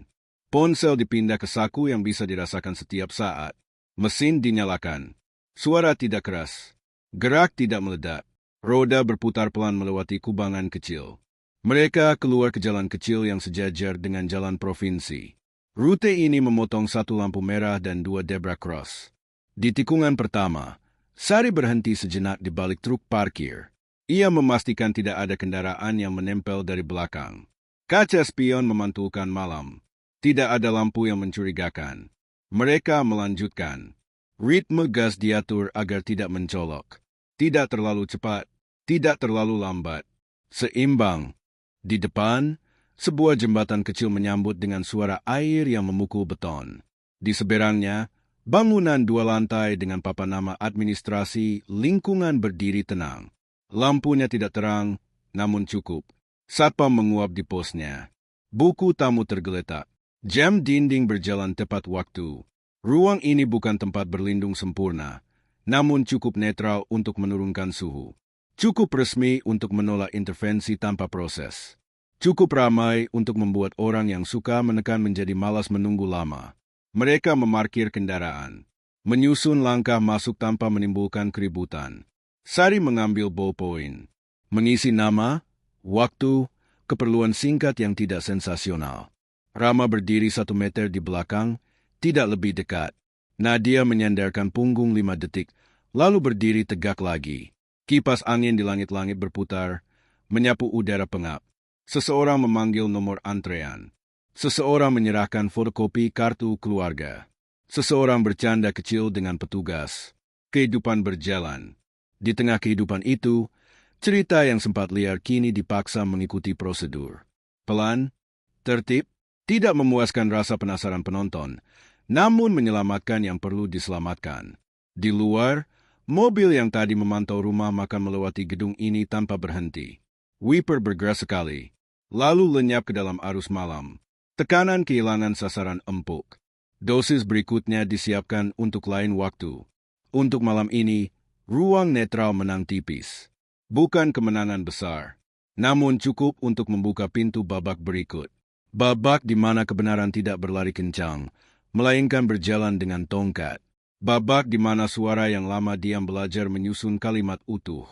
A: Ponsel dipindah ke saku yang bisa dirasakan setiap saat. Mesin dinyalakan. Suara tidak keras. Gerak tidak meledak. Roda berputar pelan melewati kubangan kecil. Mereka keluar ke jalan kecil yang sejajar dengan jalan provinsi. Rute ini memotong satu lampu merah dan 2 zebra cross. Di tikungan pertama, Sari berhenti sejenak di balik truk parkir. Ia memastikan tidak ada kendaraan yang menempel dari belakang. Kaca spion memantulkan malam. Tidak ada lampu yang mencurigakan. Mereka melanjutkan. Ritme gas diatur agar tidak mencolok. Tidak terlalu cepat, tidak terlalu lambat. Seimbang. Di depan, sebuah jembatan kecil menyambut dengan suara air yang memukul beton. Di seberangnya, bangunan 2 lantai dengan papan nama administrasi lingkungan berdiri tenang. Lampunya tidak terang, namun cukup. Satpam menguap di posnya. Buku tamu tergeletak. Jam dinding berjalan tepat waktu. Ruang ini bukan tempat berlindung sempurna, namun cukup netral untuk menurunkan suhu. Cukup resmi untuk menolak intervensi tanpa proses. Cukup ramai untuk membuat orang yang suka menekan menjadi malas menunggu lama. Mereka memarkir kendaraan, menyusun langkah masuk tanpa menimbulkan keributan. Sari mengambil ballpoint, mengisi nama, waktu, keperluan singkat yang tidak sensasional. Rama berdiri 1 meter di belakang, tidak lebih dekat. Nadia menyandarkan punggung 5 detik, lalu berdiri tegak lagi. Kipas angin di langit-langit berputar, menyapu udara pengap. Seseorang memanggil nomor antrean. Seseorang menyerahkan fotokopi kartu keluarga. Seseorang bercanda kecil dengan petugas. Kehidupan berjalan. Di tengah kehidupan itu, cerita yang sempat liar kini dipaksa mengikuti prosedur. Pelan, tertib, tidak memuaskan rasa penasaran penonton, namun menyelamatkan yang perlu diselamatkan. Di luar, mobil yang tadi memantau rumah makan melewati gedung ini tanpa berhenti. Wiper bergerak sekali, lalu lenyap ke dalam arus malam. Tekanan kehilangan sasaran empuk. Dosis berikutnya disiapkan untuk lain waktu. Untuk malam ini, Ruang netral menang tipis. Bukan kemenangan besar, namun cukup untuk membuka pintu babak berikut. Babak di mana kebenaran tidak berlari kencang, melainkan berjalan dengan tongkat. Babak di mana suara yang lama diam belajar menyusun kalimat utuh.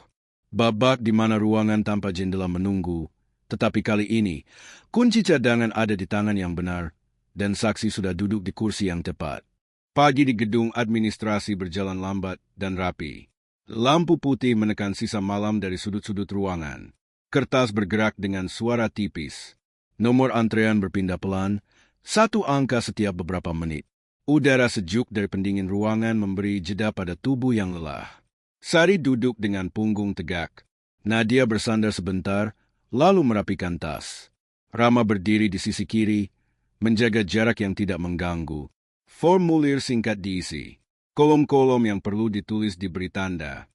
A: Babak di mana ruangan tanpa jendela menunggu, tetapi kali ini, kunci cadangan ada di tangan yang benar, dan saksi sudah duduk di kursi yang tepat. Pagi di gedung administrasi berjalan lambat dan rapi. Lampu putih menekan sisa malam dari sudut-sudut ruangan. Kertas bergerak dengan suara tipis. Nomor antrean berpindah pelan, satu angka setiap beberapa menit. Udara sejuk dari pendingin ruangan memberi jeda pada tubuh yang lelah. Sari duduk dengan punggung tegak. Nadia bersandar sebentar, lalu merapikan tas. Rama berdiri di sisi kiri, menjaga jarak yang tidak mengganggu. Formulir singkat diisi. Kolom-kolom yang perlu ditulis diberi tanda.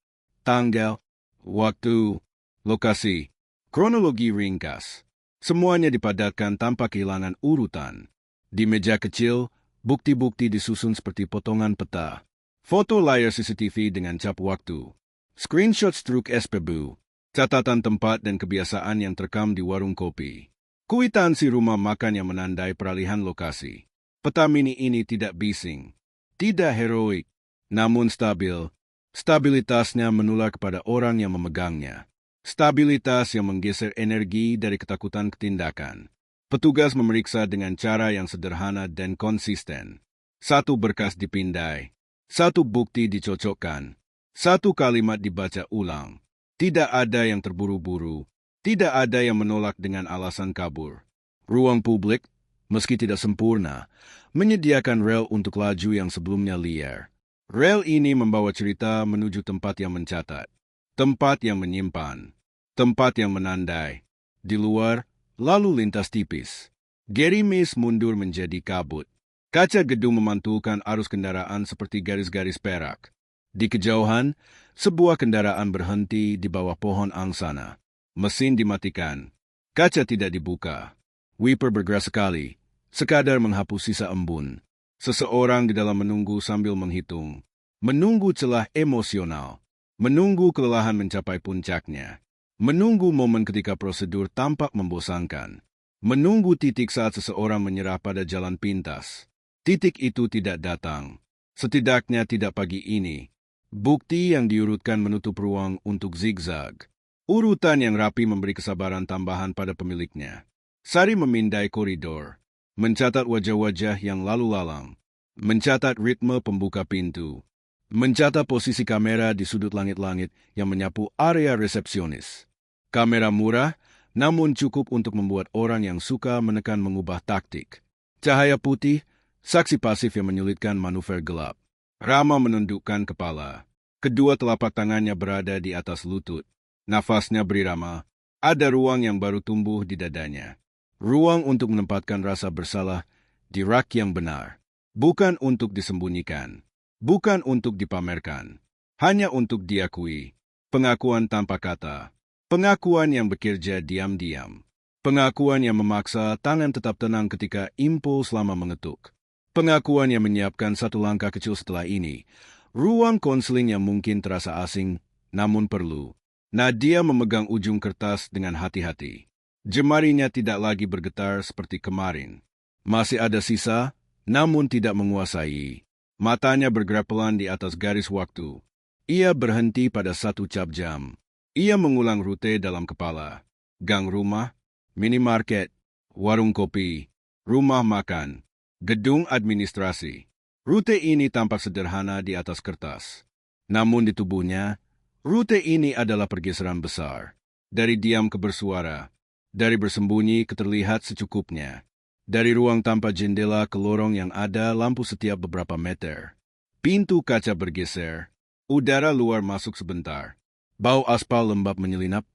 A: Tanggal, waktu, lokasi, kronologi ringkas. Semuanya dipadatkan tanpa kehilangan urutan. Di meja kecil, bukti-bukti disusun seperti potongan peta. Foto layar CCTV dengan cap waktu. Screenshot struk SPBU. Catatan tempat dan kebiasaan yang terekam di warung kopi. Kuitansi rumah makan yang menandai peralihan lokasi. Peta mini ini tidak bising. Tidak heroik. Namun stabil, stabilitasnya menular kepada orang yang memegangnya. Stabilitas yang menggeser energi dari ketakutan ke tindakan. Petugas memeriksa dengan cara yang sederhana dan konsisten. Satu berkas dipindai, satu bukti dicocokkan, satu kalimat dibaca ulang. Tidak ada yang terburu-buru, tidak ada yang menolak dengan alasan kabur. Ruang publik, meski tidak sempurna, menyediakan rel untuk laju yang sebelumnya liar. Rel ini membawa cerita menuju tempat yang mencatat, tempat yang menyimpan, tempat yang menandai. Di luar, lalu lintas tipis. Gerimis mundur menjadi kabut. Kaca gedung memantulkan arus kendaraan seperti garis-garis perak. Di kejauhan, sebuah kendaraan berhenti di bawah pohon angsana. Mesin dimatikan. Kaca tidak dibuka. Wiper bergerak sekali, sekadar menghapus sisa embun. Seseorang di dalam menunggu sambil menghitung. Menunggu celah emosional. Menunggu kelelahan mencapai puncaknya. Menunggu momen ketika prosedur tampak membosankan. Menunggu titik saat seseorang menyerah pada jalan pintas. Titik itu tidak datang. Setidaknya tidak pagi ini. Bukti yang diurutkan menutup ruang untuk zigzag. Urutan yang rapi memberi kesabaran tambahan pada pemiliknya. Sari memindai koridor. Mencatat wajah-wajah yang lalu lalang, mencatat ritme pembuka pintu, mencatat posisi kamera di sudut langit-langit yang menyapu area resepsionis. Kamera murah, namun cukup untuk membuat orang yang suka menekan mengubah taktik. Cahaya putih, saksi pasif yang menyulitkan manuver gelap. Rama menundukkan kepala. Kedua telapak tangannya berada di atas lutut. Nafasnya berirama. Ada ruang yang baru tumbuh di dadanya. Ruang untuk menempatkan rasa bersalah di rak yang benar. Bukan untuk disembunyikan. Bukan untuk dipamerkan. Hanya untuk diakui. Pengakuan tanpa kata. Pengakuan yang bekerja diam-diam. Pengakuan yang memaksa tangan tetap tenang ketika impuls lama mengetuk. Pengakuan yang menyiapkan satu langkah kecil setelah ini. Ruang konseling yang mungkin terasa asing, namun perlu. Nadia memegang ujung kertas dengan hati-hati. Jemarinya tidak lagi bergetar seperti kemarin. Masih ada sisa, namun tidak menguasai. Matanya bergerak pelan di atas garis waktu. Ia berhenti pada satu cap jam. Ia mengulang rute dalam kepala. Gang rumah, minimarket, warung kopi, rumah makan, gedung administrasi. Rute ini tampak sederhana di atas kertas. Namun di tubuhnya, rute ini adalah pergeseran besar. Dari diam ke bersuara. Dari bersembunyi ke terlihat secukupnya. Dari ruang tanpa jendela ke lorong yang ada lampu setiap beberapa meter. Pintu kaca bergeser. Udara luar masuk sebentar. Bau aspal lembab menyelinap,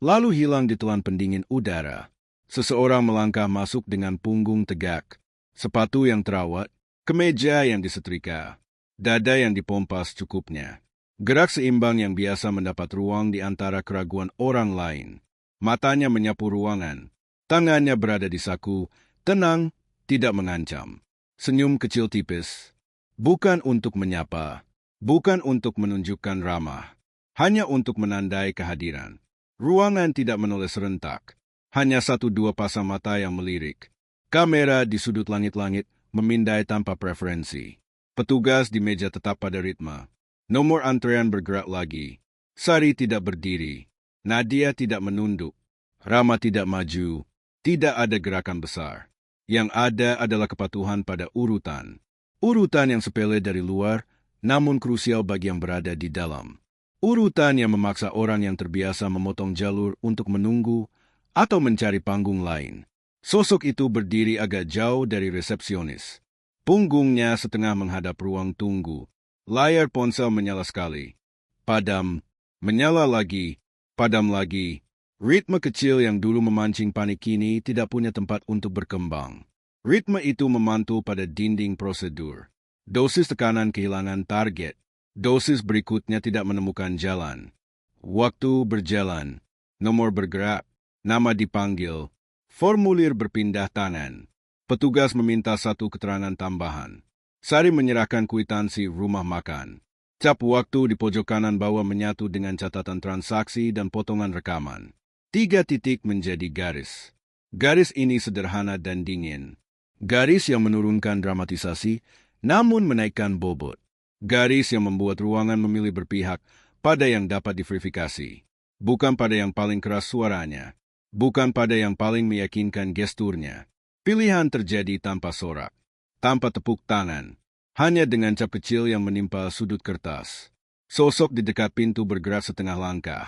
A: lalu hilang ditelan pendingin udara. Seseorang melangkah masuk dengan punggung tegak. Sepatu yang terawat, kemeja yang disetrika, dada yang dipompa secukupnya. Gerak seimbang yang biasa mendapat ruang di antara keraguan orang lain. Matanya menyapu ruangan. Tangannya berada di saku, tenang, tidak mengancam. Senyum kecil tipis. Bukan untuk menyapa. Bukan untuk menunjukkan ramah, hanya untuk menandai kehadiran. Ruangan tidak menoleh serentak, hanya satu dua pasang mata yang melirik. Kamera di sudut langit-langit memindai tanpa preferensi. Petugas di meja tetap pada ritme. Nomor antrean bergerak lagi. Sari tidak berdiri. Nadia tidak menunduk. Rama tidak maju. Tidak ada gerakan besar. Yang ada adalah kepatuhan pada urutan. Urutan yang sepele dari luar, namun krusial bagi yang berada di dalam. Urutan yang memaksa orang yang terbiasa memotong jalur untuk menunggu atau mencari panggung lain. Sosok itu berdiri agak jauh dari resepsionis. Punggungnya setengah menghadap ruang tunggu. Layar ponsel menyala sekali. Padam, menyala lagi, padam lagi. Ritme kecil yang dulu memancing panik kini tidak punya tempat untuk berkembang. Ritme itu memantul pada dinding prosedur. Dosis tekanan kehilangan target. Dosis berikutnya tidak menemukan jalan. Waktu berjalan. Nomor bergerak. Nama dipanggil. Formulir berpindah tangan. Petugas meminta satu keterangan tambahan. Sari menyerahkan kwitansi rumah makan. Cap waktu di pojok kanan bawah menyatu dengan catatan transaksi dan potongan rekaman. 3 titik menjadi garis. Garis ini sederhana dan dingin. Garis yang menurunkan dramatisasi, namun menaikkan bobot. Garis yang membuat ruangan memilih berpihak pada yang dapat diverifikasi. Bukan pada yang paling keras suaranya. Bukan pada yang paling meyakinkan gesturnya. Pilihan terjadi tanpa sorak. Tanpa tepuk tangan. Hanya dengan cap kecil yang menimpa sudut kertas. Sosok di dekat pintu bergerak setengah langkah.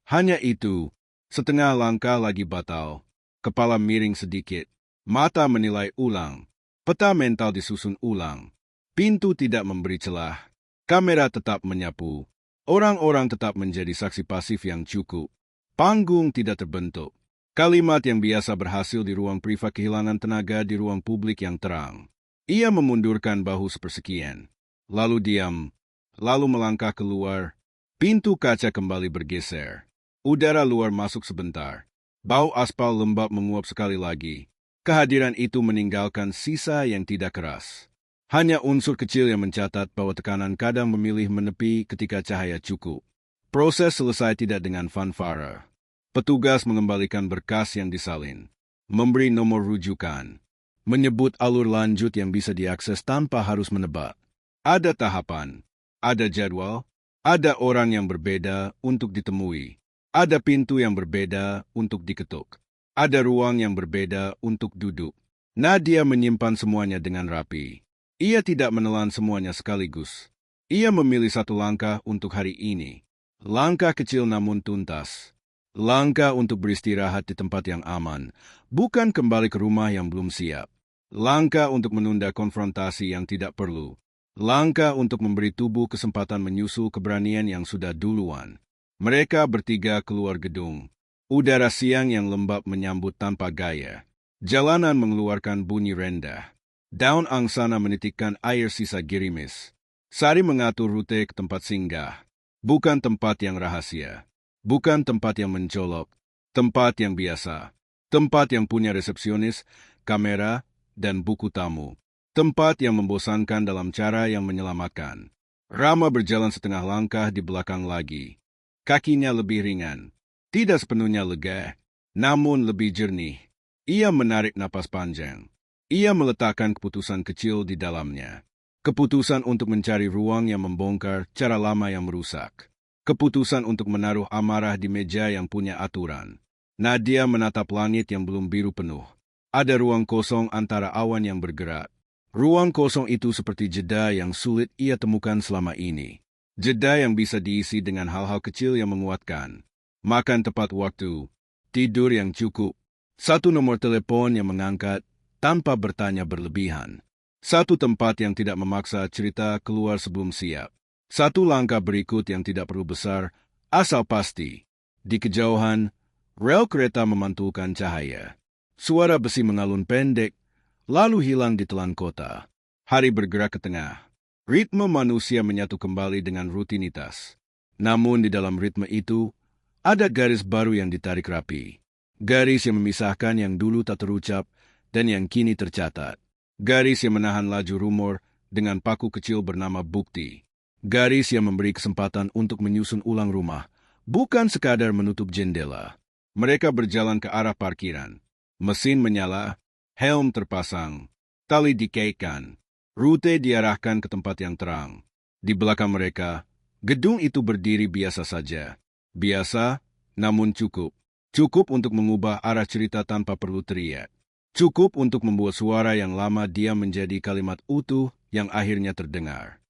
A: Hanya itu. Setengah langkah lagi batal, kepala miring sedikit, mata menilai ulang, peta mental disusun ulang. Pintu tidak memberi celah, kamera tetap menyapu, orang-orang tetap menjadi saksi pasif yang cukup. Panggung tidak terbentuk. Kalimat yang biasa berhasil di ruang privat kehilangan tenaga di ruang publik yang terang. Ia memundurkan bahu sepersekian, lalu diam, lalu melangkah keluar. Pintu kaca kembali bergeser. Udara luar masuk sebentar. Bau aspal lembab menguap sekali lagi. Kehadiran itu meninggalkan sisa yang tidak keras. Hanya unsur kecil yang mencatat bahwa tekanan kadang memilih menepi ketika cahaya cukup. Proses selesai tidak dengan fanfare. Petugas mengembalikan berkas yang disalin. Memberi nomor rujukan. Menyebut alur lanjut yang bisa diakses tanpa harus menebak. Ada tahapan. Ada jadwal. Ada orang yang berbeda untuk ditemui. Ada pintu yang berbeda untuk diketuk. Ada ruang yang berbeda untuk duduk. Nadia menyimpan semuanya dengan rapi. Ia tidak menelan semuanya sekaligus. Ia memilih satu langkah untuk hari ini. Langkah kecil namun tuntas. Langkah untuk beristirahat di tempat yang aman, bukan kembali ke rumah yang belum siap. Langkah untuk menunda konfrontasi yang tidak perlu. Langkah untuk memberi tubuh kesempatan menyusul keberanian yang sudah duluan. Mereka bertiga keluar gedung. Udara siang yang lembab menyambut tanpa gaya. Jalanan mengeluarkan bunyi rendah. Daun angsana menitikkan air sisa gerimis. Sari mengatur rute ke tempat singgah. Bukan tempat yang rahasia. Bukan tempat yang mencolok. Tempat yang biasa. Tempat yang punya resepsionis, kamera, dan buku tamu. Tempat yang membosankan dalam cara yang menyelamatkan. Rama berjalan setengah langkah di belakang lagi. Kakinya lebih ringan. Tidak sepenuhnya lega, namun lebih jernih. Ia menarik napas panjang. Ia meletakkan keputusan kecil di dalamnya. Keputusan untuk mencari ruang yang membongkar cara lama yang merusak. Keputusan untuk menaruh amarah di meja yang punya aturan. Nadia menatap langit yang belum biru penuh. Ada ruang kosong antara awan yang bergerak. Ruang kosong itu seperti jeda yang sulit ia temukan selama ini. Jeda yang bisa diisi dengan hal-hal kecil yang menguatkan. Makan tepat waktu. Tidur yang cukup. Satu nomor telepon yang mengangkat tanpa bertanya berlebihan. Satu tempat yang tidak memaksa cerita keluar sebelum siap. Satu langkah berikut yang tidak perlu besar, asal pasti. Di kejauhan, rel kereta memantulkan cahaya. Suara besi mengalun pendek, lalu hilang di telan kota. Hari bergerak ke tengah. Ritme manusia menyatu kembali dengan rutinitas. Namun di dalam ritme itu, ada garis baru yang ditarik rapi. Garis yang memisahkan yang dulu tak terucap dan yang kini tercatat. Garis yang menahan laju rumor dengan paku kecil bernama bukti. Garis yang memberi kesempatan untuk menyusun ulang rumah, bukan sekadar menutup jendela. Mereka berjalan ke arah parkiran. Mesin menyala, helm terpasang, tali dikaitkan. Rute diarahkan ke tempat yang terang. Di belakang mereka, gedung itu berdiri biasa saja. Biasa, namun cukup. Cukup untuk mengubah arah cerita tanpa perlu teriak. Cukup untuk membuat suara yang lama diam menjadi kalimat utuh yang akhirnya terdengar.